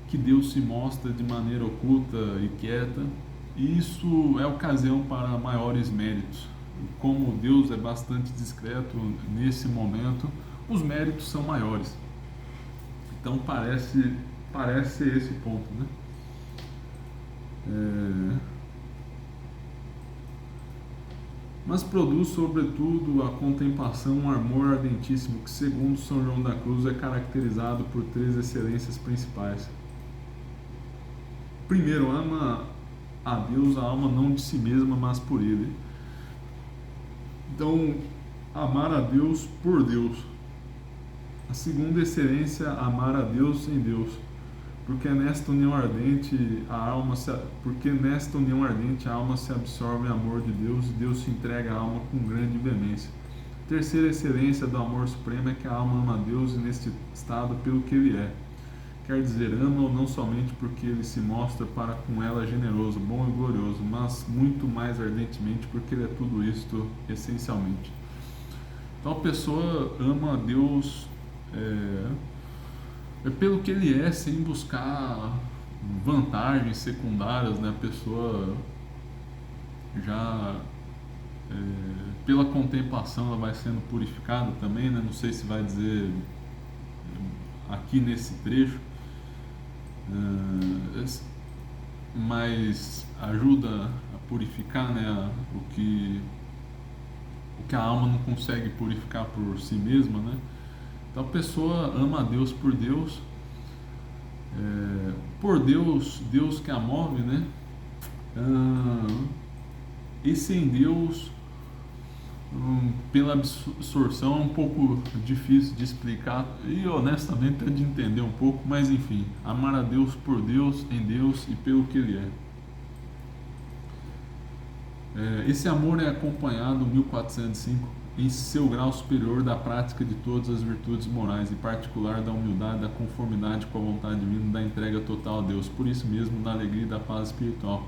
que Deus se mostra de maneira oculta e quieta, e isso é ocasião para maiores méritos. Como Deus é bastante discreto nesse momento, os méritos são maiores. Então parece ser esse ponto, né? Mas produz, sobretudo, a contemplação um amor ardentíssimo que, segundo São João da Cruz, é caracterizado por 3 excelências principais. Primeiro, ama a Deus a alma não de si mesma, mas por Ele. Então, amar a Deus por Deus. A segunda excelência, amar a Deus em Deus. Porque nesta união ardente a alma se absorve em amor de Deus e Deus se entrega à alma com grande veemência. Terceira excelência do amor supremo é que a alma ama a Deus e neste estado pelo que Ele é. Quer dizer, ama-o não somente porque Ele se mostra para com ela generoso, bom e glorioso, mas muito mais ardentemente porque Ele é tudo isto essencialmente. Então a pessoa ama a Deus pelo que Ele é, sem buscar vantagens secundárias, né? A pessoa já pela contemplação ela vai sendo purificada também, né? Não sei se vai dizer aqui nesse trecho, mas ajuda a purificar, né? O que a alma não consegue purificar por si mesma, né? Então a pessoa ama a Deus, Deus que a move, né? E sem Deus, pela absorção, é um pouco difícil de explicar e honestamente é de entender um pouco, mas enfim, amar a Deus por Deus, em Deus e pelo que Ele é. Esse amor é acompanhado, 1405, em seu grau superior da prática de todas as virtudes morais, em particular da humildade, da conformidade com a vontade divina, da entrega total a Deus, por isso mesmo da alegria e da paz espiritual,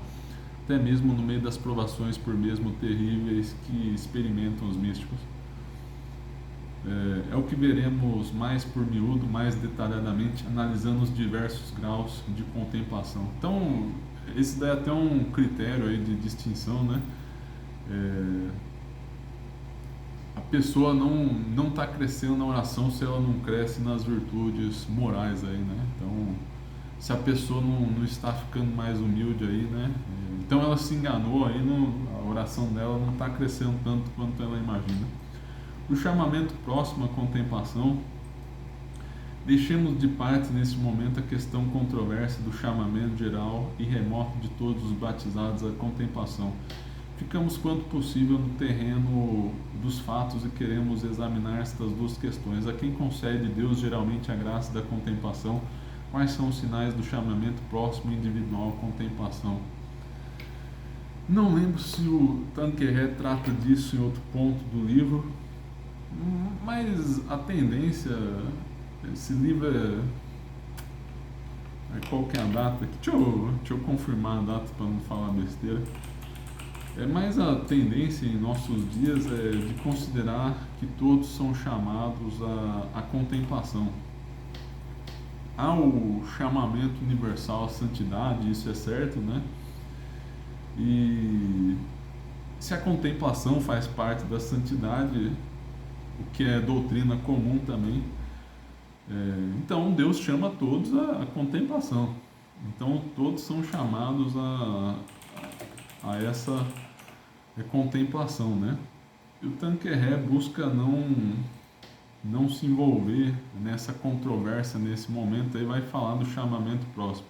até mesmo no meio das provações por mesmo terríveis que experimentam os místicos. É o que veremos mais por miúdo, mais detalhadamente, analisando os diversos graus de contemplação. Então, esse daí é até um critério aí de distinção, né? A pessoa não está crescendo na oração se ela não cresce nas virtudes morais aí, né? Então, se a pessoa não está ficando mais humilde aí, né? Então ela se enganou aí, a oração dela não está crescendo tanto quanto ela imagina. O chamamento próximo à contemplação Deixemos de parte neste momento a questão controversa do chamamento geral e remoto de todos os batizados à contemplação. Ficamos quanto possível no terreno dos fatos e queremos examinar estas duas questões. A quem concede Deus geralmente a graça da contemplação? Quais são os sinais do chamamento próximo e individual à contemplação? Não lembro se o Tanqueray trata disso em outro ponto do livro, mas a tendência, esse livro qual que é a data? Deixa eu confirmar a data para não falar besteira. Mas a tendência em nossos dias é de considerar que todos são chamados à contemplação. Há o chamamento universal à santidade, isso é certo, né? E se a contemplação faz parte da santidade, o que é doutrina comum também, então Deus chama todos à contemplação. Então todos são chamados a essa contemplação, né? E o Tanqueray busca não se envolver nessa controvérsia nesse momento, aí vai falar do chamamento próximo.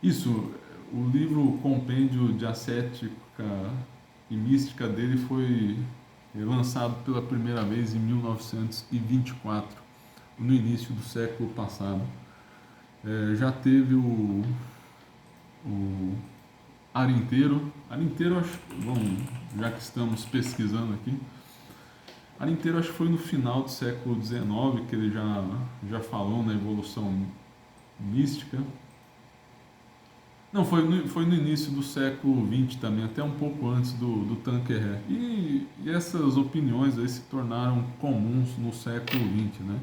Isso, o livro Compêndio de Ascética e Mística dele foi lançado pela primeira vez em 1924, no início do século passado. Já teve o Arinteiro, acho, bom, já que estamos pesquisando aqui, Arinteiro acho que foi no final do século XIX que ele já falou na evolução mística. Não, foi no início do século XX também, até um pouco antes do Tanqueray. E essas opiniões aí se tornaram comuns no século XX, né?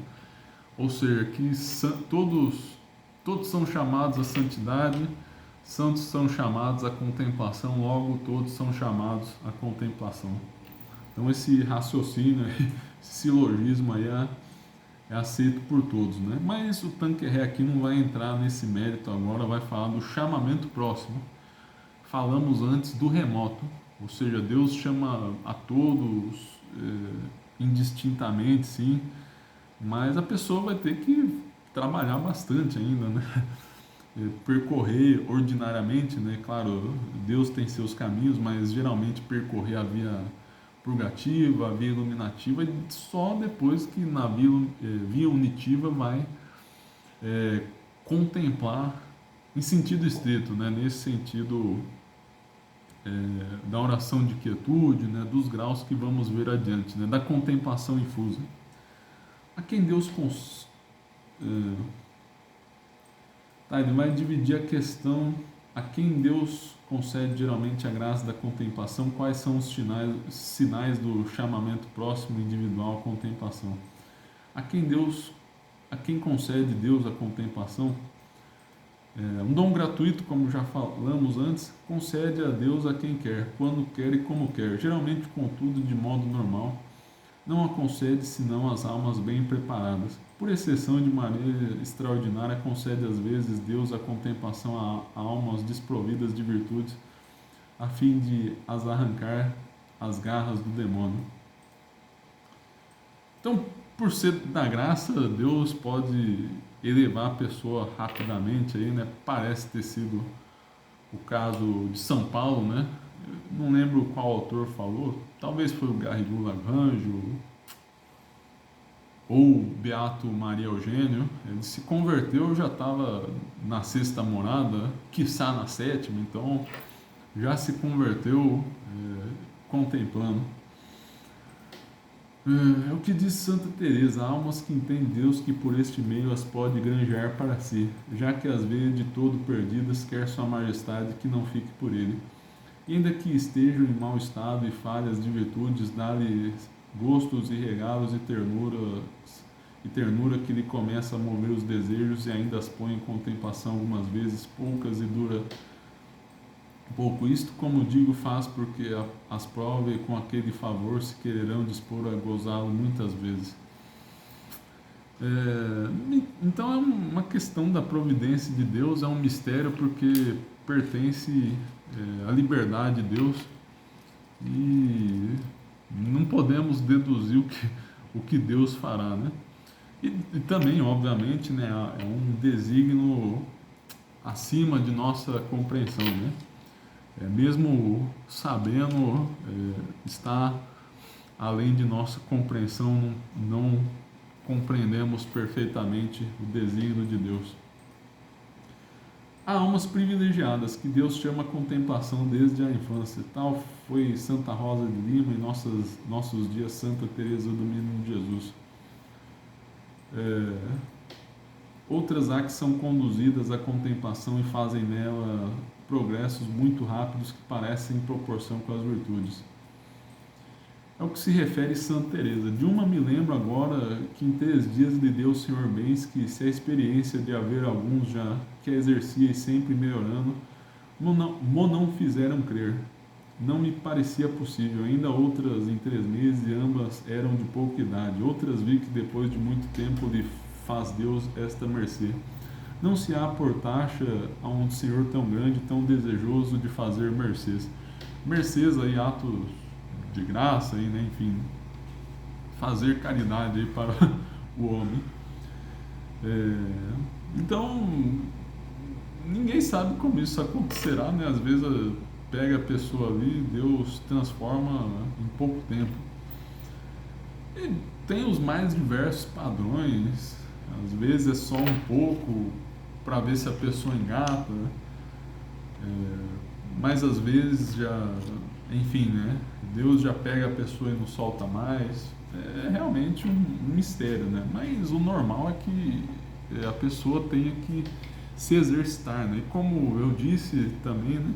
Ou seja, que todos são chamados à santidade, santos são chamados à contemplação, logo todos são chamados à contemplação. Então esse raciocínio, esse silogismo aí é aceito por todos, né? Mas o Tanqueray aqui não vai entrar nesse mérito agora, vai falar do chamamento próximo. Falamos antes do remoto, ou seja, Deus chama a todos indistintamente, sim, mas a pessoa vai ter que trabalhar bastante ainda, né? Percorrer ordinariamente, né? Claro, Deus tem seus caminhos, mas geralmente percorrer a via purgativa, a via iluminativa, e só depois que na via unitiva vai contemplar em sentido estrito, né? Nesse sentido da oração de quietude, né? Dos graus que vamos ver adiante, né? Da contemplação infusa. A quem Deus ele vai dividir a questão a quem Deus concede geralmente a graça da contemplação, quais são os sinais do chamamento próximo individual à contemplação. A quem concede Deus a contemplação, um dom gratuito, como já falamos antes, concede a Deus a quem quer, quando quer e como quer, geralmente, contudo, de modo normal. Não a concede senão às almas bem preparadas. Por exceção, de maneira extraordinária, concede às vezes Deus a contemplação a almas desprovidas de virtudes, a fim de as arrancar as garras do demônio. Então, por ser da graça, Deus pode elevar a pessoa rapidamente, aí, né? Parece ter sido o caso de São Paulo, né? Não lembro qual autor falou, talvez foi o Garrigou Lagrange ou Beato Maria Eugênio. Ele se converteu, já estava na sexta morada, quiçá na sétima, então já se converteu contemplando. É o que diz Santa Teresa: almas que entendem Deus, que por este meio as pode granjear para si, já que as vê de todo perdidas, quer sua majestade que não fique por ele. E ainda que estejam em mau estado e falhas de virtudes, dá-lhes gostos e regalos e ternura que lhe começa a mover os desejos e ainda as põe em contemplação algumas vezes, poucas, e dura pouco. Isto, como digo, faz porque as prove e com aquele favor se quererão dispor a gozá-lo muitas vezes. Então é uma questão da providência de Deus, é um mistério porque pertence à liberdade de Deus e não podemos deduzir o que Deus fará, né? E também, obviamente, né, é um desígnio acima de nossa compreensão, né? Mesmo sabendo, está além de nossa compreensão, não compreendemos perfeitamente o desígnio de Deus. Há almas privilegiadas que Deus chama a contemplação desde a infância. Tal foi Santa Rosa de Lima e nossos dias Santa Teresa do Menino Jesus. Outras há que são conduzidas à contemplação e fazem nela progressos muito rápidos que parecem em proporção com as virtudes. É o que se refere Santa Teresa. De uma me lembro agora que em 3 dias lhe deu o Senhor bens que, se a experiência de haver alguns já que a exercia e sempre melhorando, não fizeram crer. Não me parecia possível. Ainda outras em 3 meses e ambas eram de pouca idade. Outras vi que depois de muito tempo lhe faz Deus esta mercê. Não se há por taxa a um Senhor tão grande, tão desejoso de fazer mercês. Mercês aí, atos de graça, aí, né? Enfim, fazer caridade aí para o homem. Então, ninguém sabe como isso acontecerá, né? Às vezes pega a pessoa ali, Deus transforma em pouco tempo. E tem os mais diversos padrões, às vezes é só um pouco para ver se a pessoa engata, né? Mas às vezes já, enfim, né? Deus já pega a pessoa e não solta mais. É realmente um mistério, né? Mas o normal é que a pessoa tenha que se exercitar, né? E como eu disse também, né?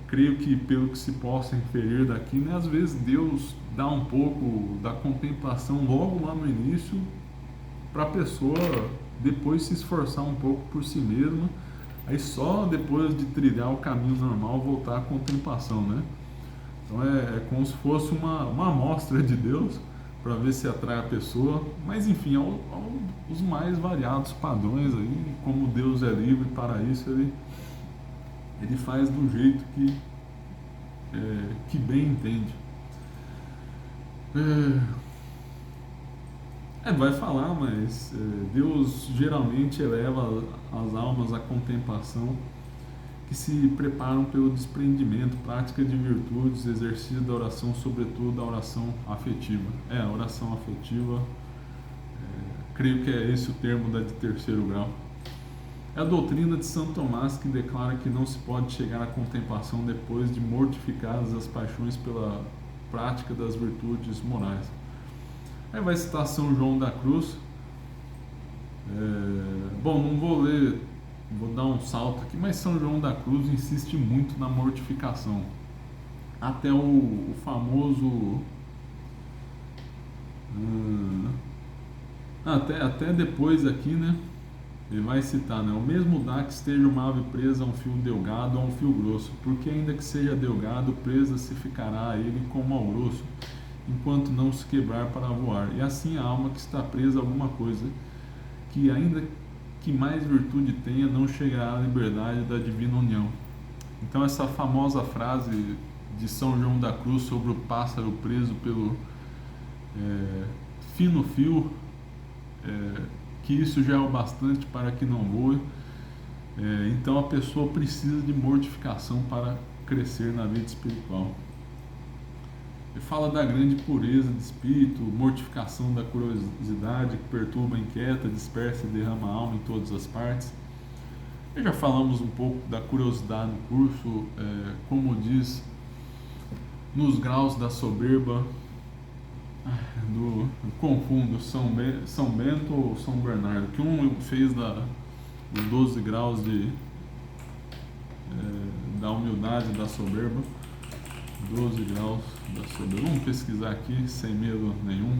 Creio que pelo que se possa inferir daqui, né? Às vezes Deus dá um pouco da contemplação logo lá no início para a pessoa depois se esforçar um pouco por si mesma, aí só depois de trilhar o caminho normal voltar à contemplação, né? Então é como se fosse uma amostra de Deus para ver se atrai a pessoa, mas enfim, os mais variados padrões aí, como Deus é livre para isso, ele faz do jeito que bem entende. Vai falar, mas Deus geralmente eleva as almas à contemplação, que se preparam pelo desprendimento, prática de virtudes, exercício da oração, sobretudo a oração afetiva. A oração afetiva, creio que é esse o termo da de 3º grau. É a doutrina de São Tomás que declara que não se pode chegar à contemplação depois de mortificadas as paixões pela prática das virtudes morais. Aí vai citar São João da Cruz. Bom, não vou ler, vou dar um salto aqui, mas São João da Cruz insiste muito na mortificação. Até o famoso... até depois aqui, né? Ele vai citar, né? O mesmo dá que esteja uma ave presa a um fio delgado ou a um fio grosso, porque ainda que seja delgado, presa se ficará a ele como ao grosso, enquanto não se quebrar para voar. E assim a alma que está presa a alguma coisa, que ainda que mais virtude tenha, não chegará à liberdade da divina união. Então essa famosa frase de São João da Cruz sobre o pássaro preso pelo fino fio, que isso já é o bastante para que não voe. Então a pessoa precisa de mortificação para crescer na vida espiritual. Ele fala da grande pureza de espírito, mortificação da curiosidade que perturba, inquieta, dispersa e derrama a alma em todas as partes. E já falamos um pouco da curiosidade no curso, como diz, nos graus da soberba, confundo São Bento ou São Bernardo, que um fez os 12 graus da humildade da soberba, 12 graus da soberba. Vamos pesquisar aqui sem medo nenhum.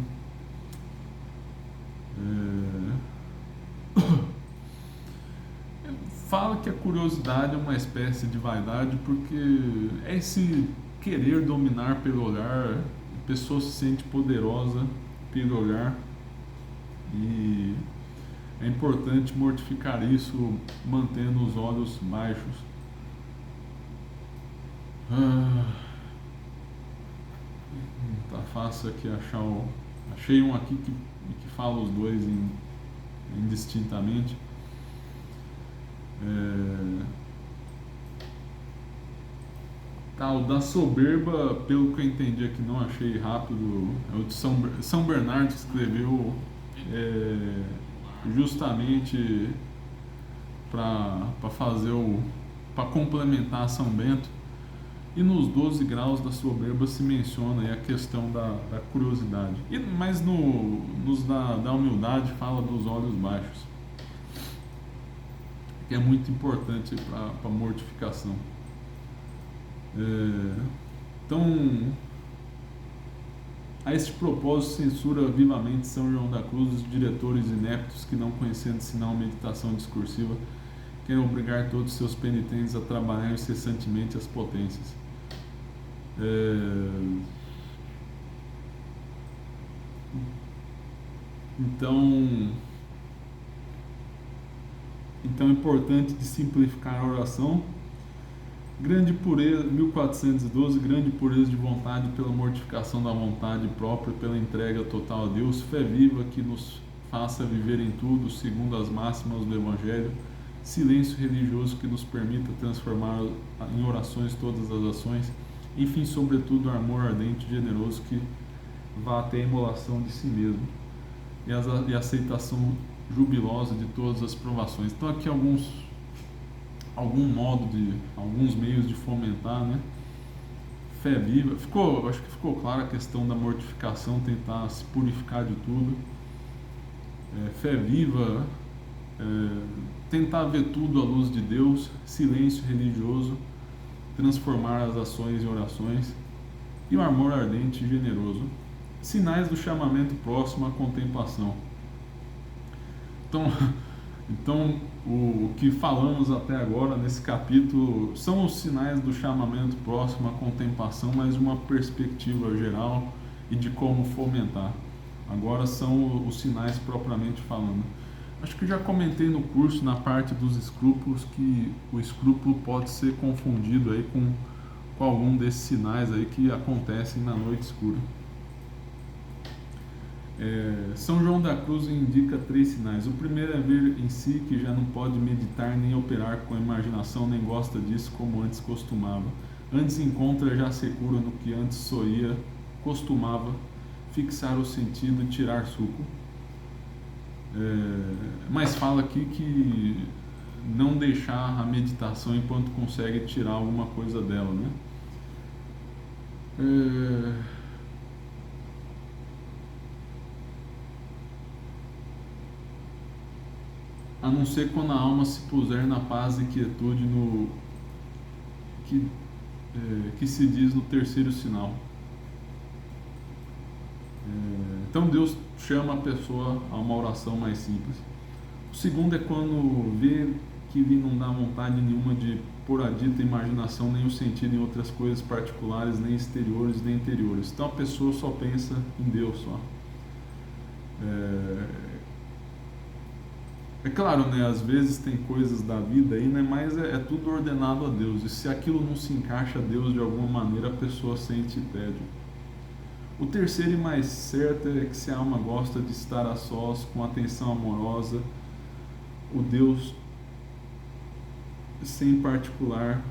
Fala que a curiosidade é uma espécie de vaidade, porque é esse querer dominar pelo olhar. A pessoa se sente poderosa pelo olhar, e é importante mortificar isso mantendo os olhos baixos. Tá fácil aqui achar achei um aqui que e que fala os dois indistintamente. O da soberba, pelo que eu entendi aqui, não achei rápido, é o de São Bernardo, que escreveu justamente para fazer para complementar São Bento. E nos 12 graus da soberba se menciona aí a questão da curiosidade. Mas nos da humildade fala dos olhos baixos, que é muito importante para a mortificação. Então, a este propósito, censura vivamente São João da Cruz os diretores ineptos que, não conhecendo senão a meditação discursiva, querem obrigar todos os seus penitentes a trabalhar incessantemente as potências. Então é importante de simplificar a oração. Grande pureza, 1412, grande pureza de vontade pela mortificação da vontade própria, pela entrega total a Deus, fé viva que nos faça viver em tudo segundo as máximas do Evangelho, silêncio religioso que nos permita transformar em orações todas as ações, enfim, sobretudo, amor ardente e generoso que vá até a imolação de si mesmo e a aceitação jubilosa de todas as provações. Então aqui alguns meios de fomentar, né? Fé viva. Acho que ficou clara a questão da mortificação, tentar se purificar de tudo. Fé viva, tentar ver tudo à luz de Deus, silêncio religioso, transformar as ações em orações, e o amor ardente e generoso. Sinais do chamamento próximo à contemplação. Então, o que falamos até agora nesse capítulo são os sinais do chamamento próximo à contemplação, mas de uma perspectiva geral e de como fomentar. Agora são os sinais propriamente falando. Acho que já comentei no curso, na parte dos escrúpulos, que o escrúpulo pode ser confundido aí com algum desses sinais aí que acontecem na noite escura. São João da Cruz indica 3 sinais. O primeiro é ver em si que já não pode meditar nem operar com a imaginação, nem gosta disso como antes costumava. Antes encontra já secura no que antes costumava fixar o sentido e tirar suco. Mas fala aqui que não deixar a meditação enquanto consegue tirar alguma coisa dela, né? A não ser quando a alma se puser na paz e quietude que se diz no terceiro sinal. Então Deus chama a pessoa a uma oração mais simples. O segundo é quando vê que lhe não dá vontade nenhuma de pôr a dita imaginação nem o sentido em outras coisas particulares, nem exteriores, nem interiores. Então a pessoa só pensa em Deus só. É claro, né, às vezes tem coisas da vida aí, né, mas é tudo ordenado a Deus. E se aquilo não se encaixa a Deus de alguma maneira, a pessoa sente tédio. O terceiro e mais certo é que se a alma gosta de estar a sós, com atenção amorosa, o Deus sem particular,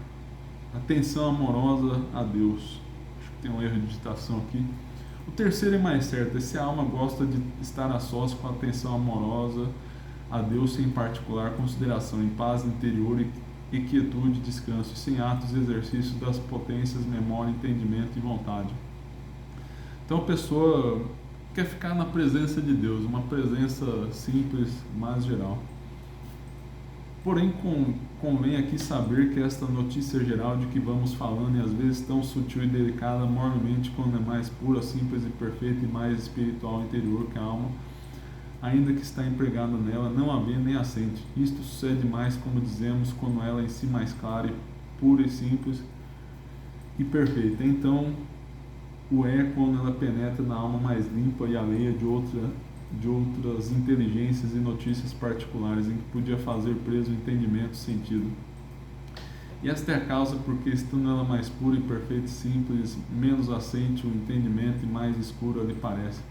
atenção amorosa a Deus. Acho que tem um erro de digitação aqui. O terceiro e mais certo é se a alma gosta de estar a sós, com atenção amorosa a Deus sem particular consideração, em paz interior e quietude, descanso, sem atos e exercícios das potências, memória, entendimento e vontade. Então a pessoa quer ficar na presença de Deus, uma presença simples, mas geral. Porém, convém aqui saber que esta notícia geral de que vamos falando, e às vezes tão sutil e delicada, moralmente, quando é mais pura, simples e perfeita, e mais espiritual interior que a alma, ainda que está empregada nela, não a vê nem a sente. Isto sucede mais, como dizemos, quando ela em si mais clara e pura e simples e perfeita. Então, o é quando ela penetra na alma mais limpa e alheia de outras inteligências e notícias particulares, em que podia fazer preso o entendimento e sentido. E esta é a causa porque, estando ela mais pura e perfeita e simples, menos assente o entendimento e mais escura lhe parece.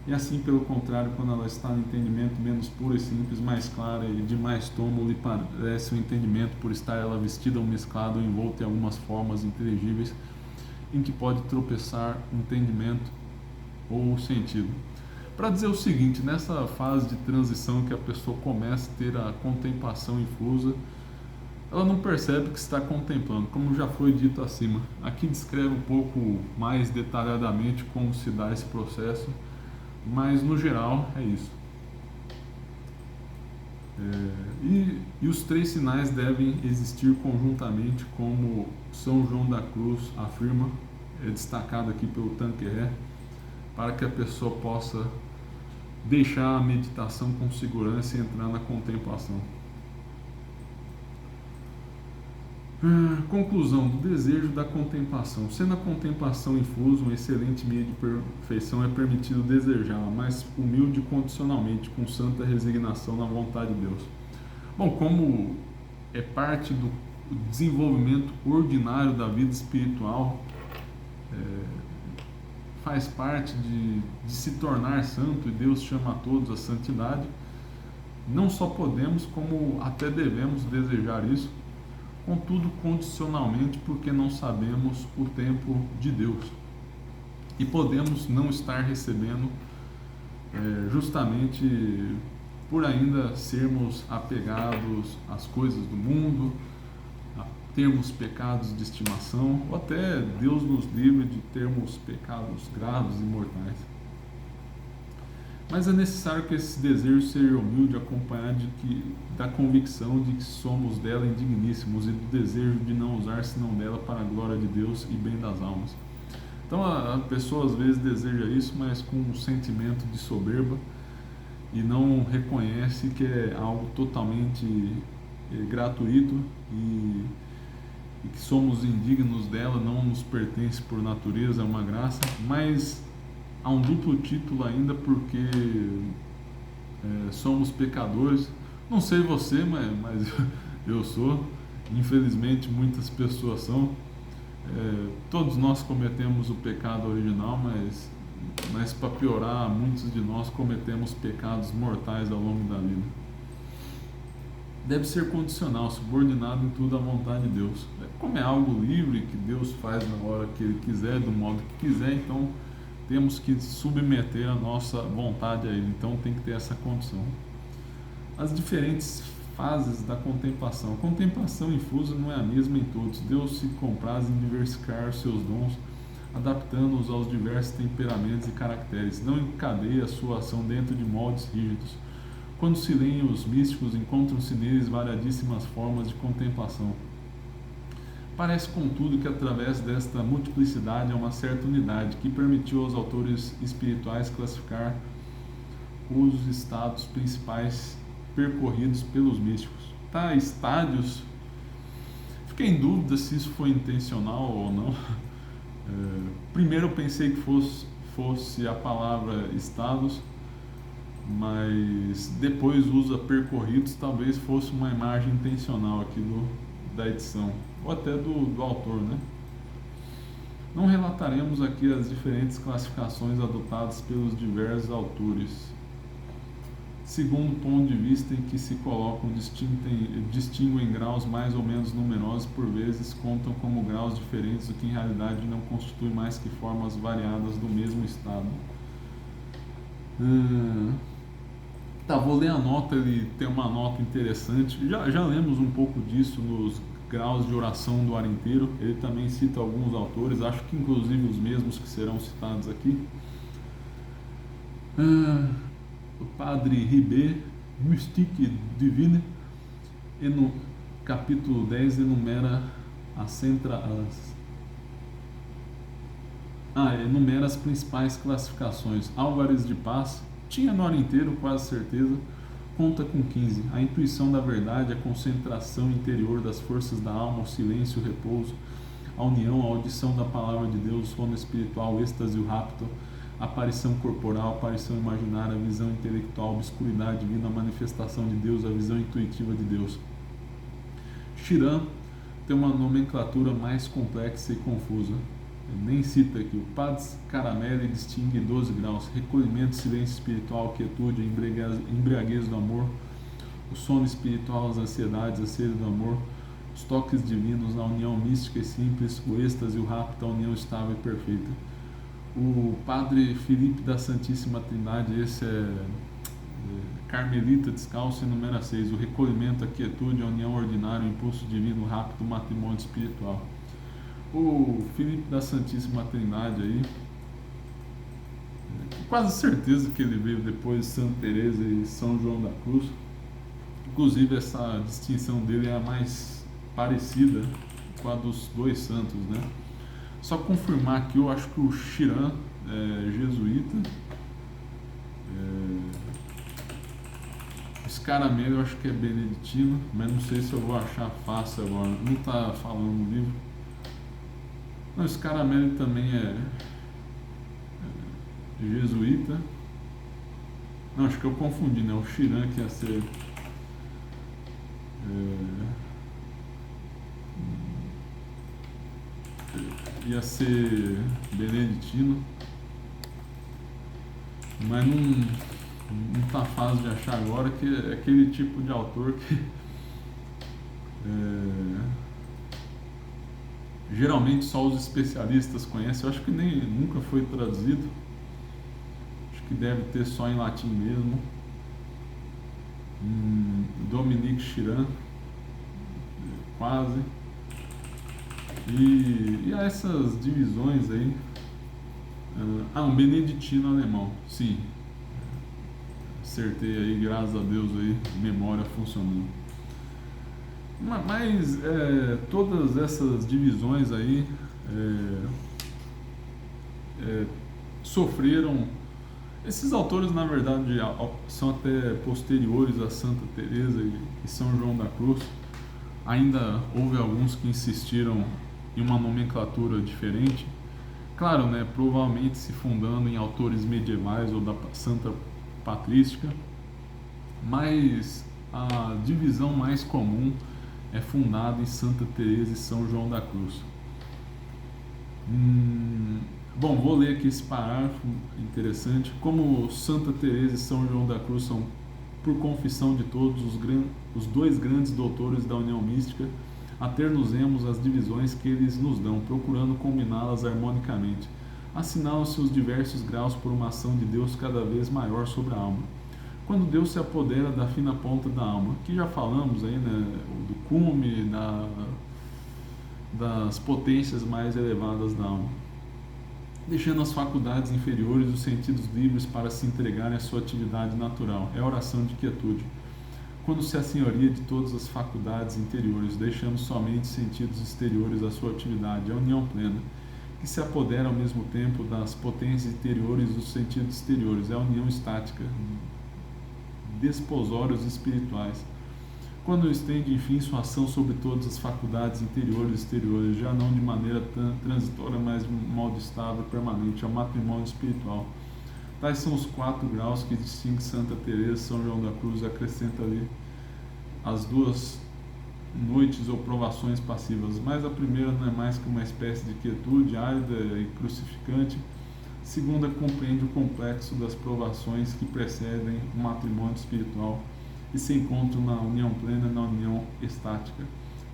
E assim, pelo contrário, quando ela está no entendimento menos puro e simples, mais clara e de mais tomo, lhe parece o entendimento por estar ela vestida ou mesclada ou envolta em algumas formas inteligíveis em que pode tropeçar o entendimento ou o sentido. Para dizer o seguinte, nessa fase de transição que a pessoa começa a ter a contemplação infusa, ela não percebe que está contemplando, como já foi dito acima. Aqui descreve um pouco mais detalhadamente como se dá esse processo, mas no geral é isso. E os três sinais devem existir conjuntamente, como São João da Cruz afirma, é destacado aqui pelo Tanqueray, para que a pessoa possa deixar a meditação com segurança e entrar na contemplação. Conclusão do desejo da contemplação. Sendo a contemplação infusa um excelente meio de perfeição, é permitido desejá-la, mas humilde condicionalmente, com santa resignação na vontade de Deus. Bom, como é parte do desenvolvimento ordinário da vida espiritual, faz parte de se tornar santo, e Deus chama a todos à santidade, não só podemos, como até devemos desejar isso, contudo condicionalmente, porque não sabemos o tempo de Deus e podemos não estar recebendo justamente por ainda sermos apegados às coisas do mundo, a termos pecados de estimação, ou até Deus nos livre de termos pecados graves e mortais. Mas é necessário que esse desejo seja humilde, acompanhado da convicção de que somos dela indigníssimos e do desejo de não usar senão dela para a glória de Deus e bem das almas. Então a pessoa às vezes deseja isso, mas com um sentimento de soberba e não reconhece que é algo totalmente gratuito e que somos indignos dela, não nos pertence por natureza, é uma graça, mas há um duplo título ainda, porque somos pecadores. Não sei você, mas eu sou. Infelizmente muitas pessoas são. Todos nós cometemos o pecado original, mas para piorar, muitos de nós cometemos pecados mortais ao longo da vida. Deve ser condicional, subordinado em tudo à vontade de Deus. Como é algo livre, que Deus faz na hora que Ele quiser, do modo que quiser, então temos que submeter a nossa vontade a Ele, então tem que ter essa condição. As diferentes fases da contemplação. A contemplação infusa não é a mesma em todos. Deus se compraz em diversificar os seus dons, adaptando-os aos diversos temperamentos e caracteres. Não encadeia a sua ação dentro de moldes rígidos. Quando se leem os místicos, encontram-se neles variadíssimas formas de contemplação. Parece, contudo, que através desta multiplicidade há uma certa unidade que permitiu aos autores espirituais classificar os estados principais percorridos pelos místicos. Estádios. Fiquei em dúvida se isso foi intencional ou não. Primeiro eu pensei que fosse a palavra estados, mas depois usa percorridos, talvez fosse uma imagem intencional aqui da edição, ou até do autor, né? Não relataremos aqui as diferentes classificações adotadas pelos diversos autores, segundo um ponto de vista em que se colocam, distinguem graus mais ou menos numerosos, por vezes contam como graus diferentes, o que em realidade não constitui mais que formas variadas do mesmo estado. Vou ler a nota, ele tem uma nota interessante, já lemos um pouco disso nos graus de oração do ar inteiro. Ele também cita alguns autores, acho que inclusive os mesmos que serão citados aqui. O padre Ribet, Mystique Divine, e no capítulo 10 enumera enumera as principais classificações. Álvares de Paz, tinha no ar inteiro, quase certeza, conta com 15. A intuição da verdade, a concentração interior das forças da alma, o silêncio, o repouso, a união, a audição da palavra de Deus, o sono espiritual, o êxtase, o rapto, a aparição corporal, a aparição imaginária, a visão intelectual, a obscuridade divina, a manifestação de Deus, a visão intuitiva de Deus. Shiran tem uma nomenclatura mais complexa e confusa. nem cita aqui. O Padre Caramelli distingue 12 graus: recolhimento, silêncio espiritual, quietude, embriaguez do amor, o sono espiritual, as ansiedades, a sede do amor, os toques divinos, a união mística e simples, o êxtase e o rapto, a união estável e perfeita. O Padre Felipe da Santíssima Trindade, esse é Carmelita descalço, e número 6, o recolhimento, a quietude, a união ordinária, o impulso divino, o rapto, o matrimônio espiritual. O Felipe da Santíssima Trindade aí, quase certeza que ele veio depois de Santa Teresa e São João da Cruz. Inclusive essa distinção dele é a mais parecida com a dos dois santos, né? Só confirmar aqui, eu acho que o Chiran é jesuíta, esse Caramelli eu acho que é beneditino, mas não sei se eu vou achar fácil agora, não está falando no livro. Não, esse Caramelli também é jesuíta. Não, acho que eu confundi, né? O Chiran que ia ser beneditino, mas não tá fácil de achar agora, que é aquele tipo de autor que geralmente só os especialistas conhecem. Eu acho que nunca foi traduzido, acho que deve ter só em latim mesmo. Dominique Chiran, quase. E há essas divisões aí. Um beneditino alemão, sim, acertei aí, graças a Deus aí, memória funcionando. Mas todas essas divisões aí sofreram. Esses autores, na verdade, são até posteriores a Santa Teresa e São João da Cruz. Ainda houve alguns que insistiram em uma nomenclatura diferente. Claro, né, provavelmente se fundando em autores medievais ou da Santa Patrística, mas a divisão mais comum é fundada em Santa Teresa e São João da Cruz. Bom, vou ler aqui esse parágrafo interessante. Como Santa Teresa e São João da Cruz são, por confissão de todos, os dois grandes doutores da união mística, ater-nos-emos as divisões que eles nos dão, procurando combiná-las harmonicamente. Assinalam-se os diversos graus por uma ação de Deus cada vez maior sobre a alma. Quando Deus se apodera da fina ponta da alma, que já falamos aí, né, do cume, das potências mais elevadas da alma, deixando as faculdades inferiores e os sentidos livres para se entregarem à sua atividade natural. É a oração de quietude. Quando se assenhoria de todas as faculdades interiores, deixando somente sentidos exteriores à sua atividade, é a união plena, que se apodera ao mesmo tempo das potências interiores e dos sentidos exteriores, é a união estática, desposórios espirituais. Quando estende, enfim, sua ação sobre todas as faculdades interiores e exteriores, já não de maneira transitória, mas de modo estável e permanente, é o matrimônio espiritual. Tais são os 4 graus que distinguem Santa Teresa e São João da Cruz. Acrescenta ali as 2 noites ou provações passivas, mas a primeira não é mais que uma espécie de quietude árida e crucificante. A segunda compreende o complexo das provações que precedem o matrimônio espiritual e se encontram na união plena e na união estática.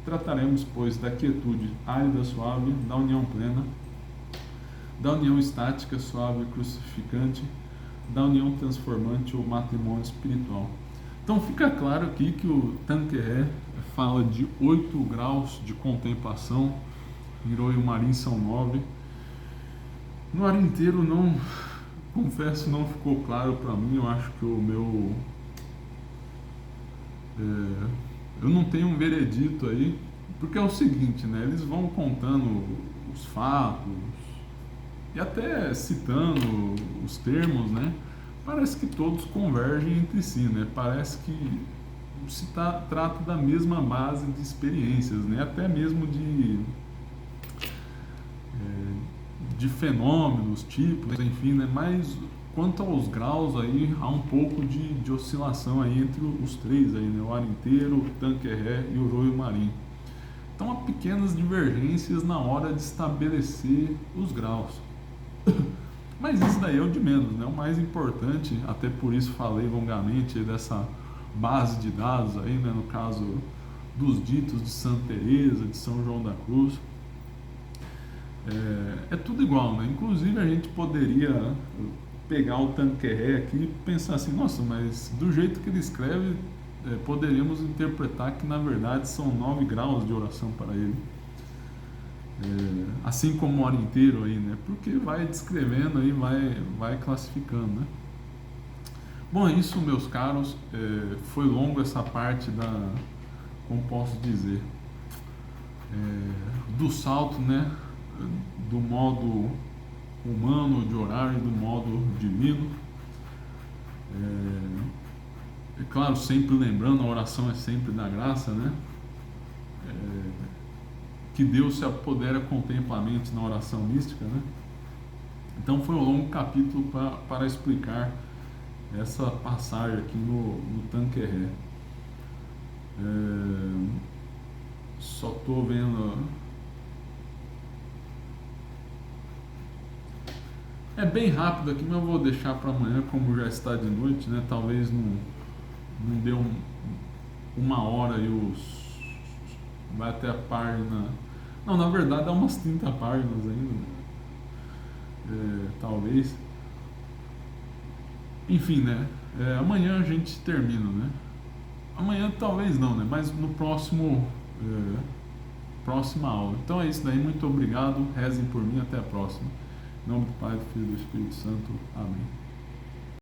Trataremos, pois, da quietude árida suave, da união plena, da união estática suave e crucificante, da união transformante ou matrimônio espiritual. Então fica claro aqui que o Tanqueray fala de 8 graus de contemplação, em Royo-Marim são 9. No ar inteiro não, confesso, não ficou claro para mim. Eu acho que eu não tenho um veredito aí, porque é o seguinte, né? Eles vão contando os fatos e até citando os termos, né? Parece que todos convergem entre si, né? Parece que se trata da mesma base de experiências, né? Até mesmo de fenômenos, tipos, enfim, né? Mas quanto aos graus aí, há um pouco de oscilação aí entre os 3 aí, né? O ar inteiro, o Tanqueray e o Royo-Marim. Então há pequenas divergências na hora de estabelecer os graus. Mas isso daí é o de menos, né? O mais importante, até por isso falei longamente dessa base de dados aí, né? No caso dos ditos de Santa Teresa, de São João da Cruz, é tudo igual, né? Inclusive a gente poderia pegar o Tanqueray aqui e pensar assim, nossa, mas do jeito que ele escreve, poderíamos interpretar que na verdade são 9 graus de oração para ele. Assim como o hora inteiro aí, né? Porque vai descrevendo aí, vai classificando, né? Bom, é isso, meus caros. Foi longo essa parte como posso dizer, do salto, né? Do modo humano de orar e do modo divino. É claro, sempre lembrando, a oração é sempre da graça, né? Que Deus se apodera contemplamente na oração mística, né? Então foi um longo capítulo para explicar essa passagem aqui no Tanqueray. Só estou vendo. É bem rápido aqui, mas eu vou deixar para amanhã, como já está de noite, né? Talvez não dê uma hora e vai até a página. Não, na verdade dá umas 30 páginas ainda. Talvez. Enfim, né? Amanhã a gente termina, né? Amanhã talvez não, né? Mas no próxima aula. Então é isso daí, muito obrigado. Rezem por mim, até a próxima. Em nome do Pai, do Filho e do Espírito Santo. Amém.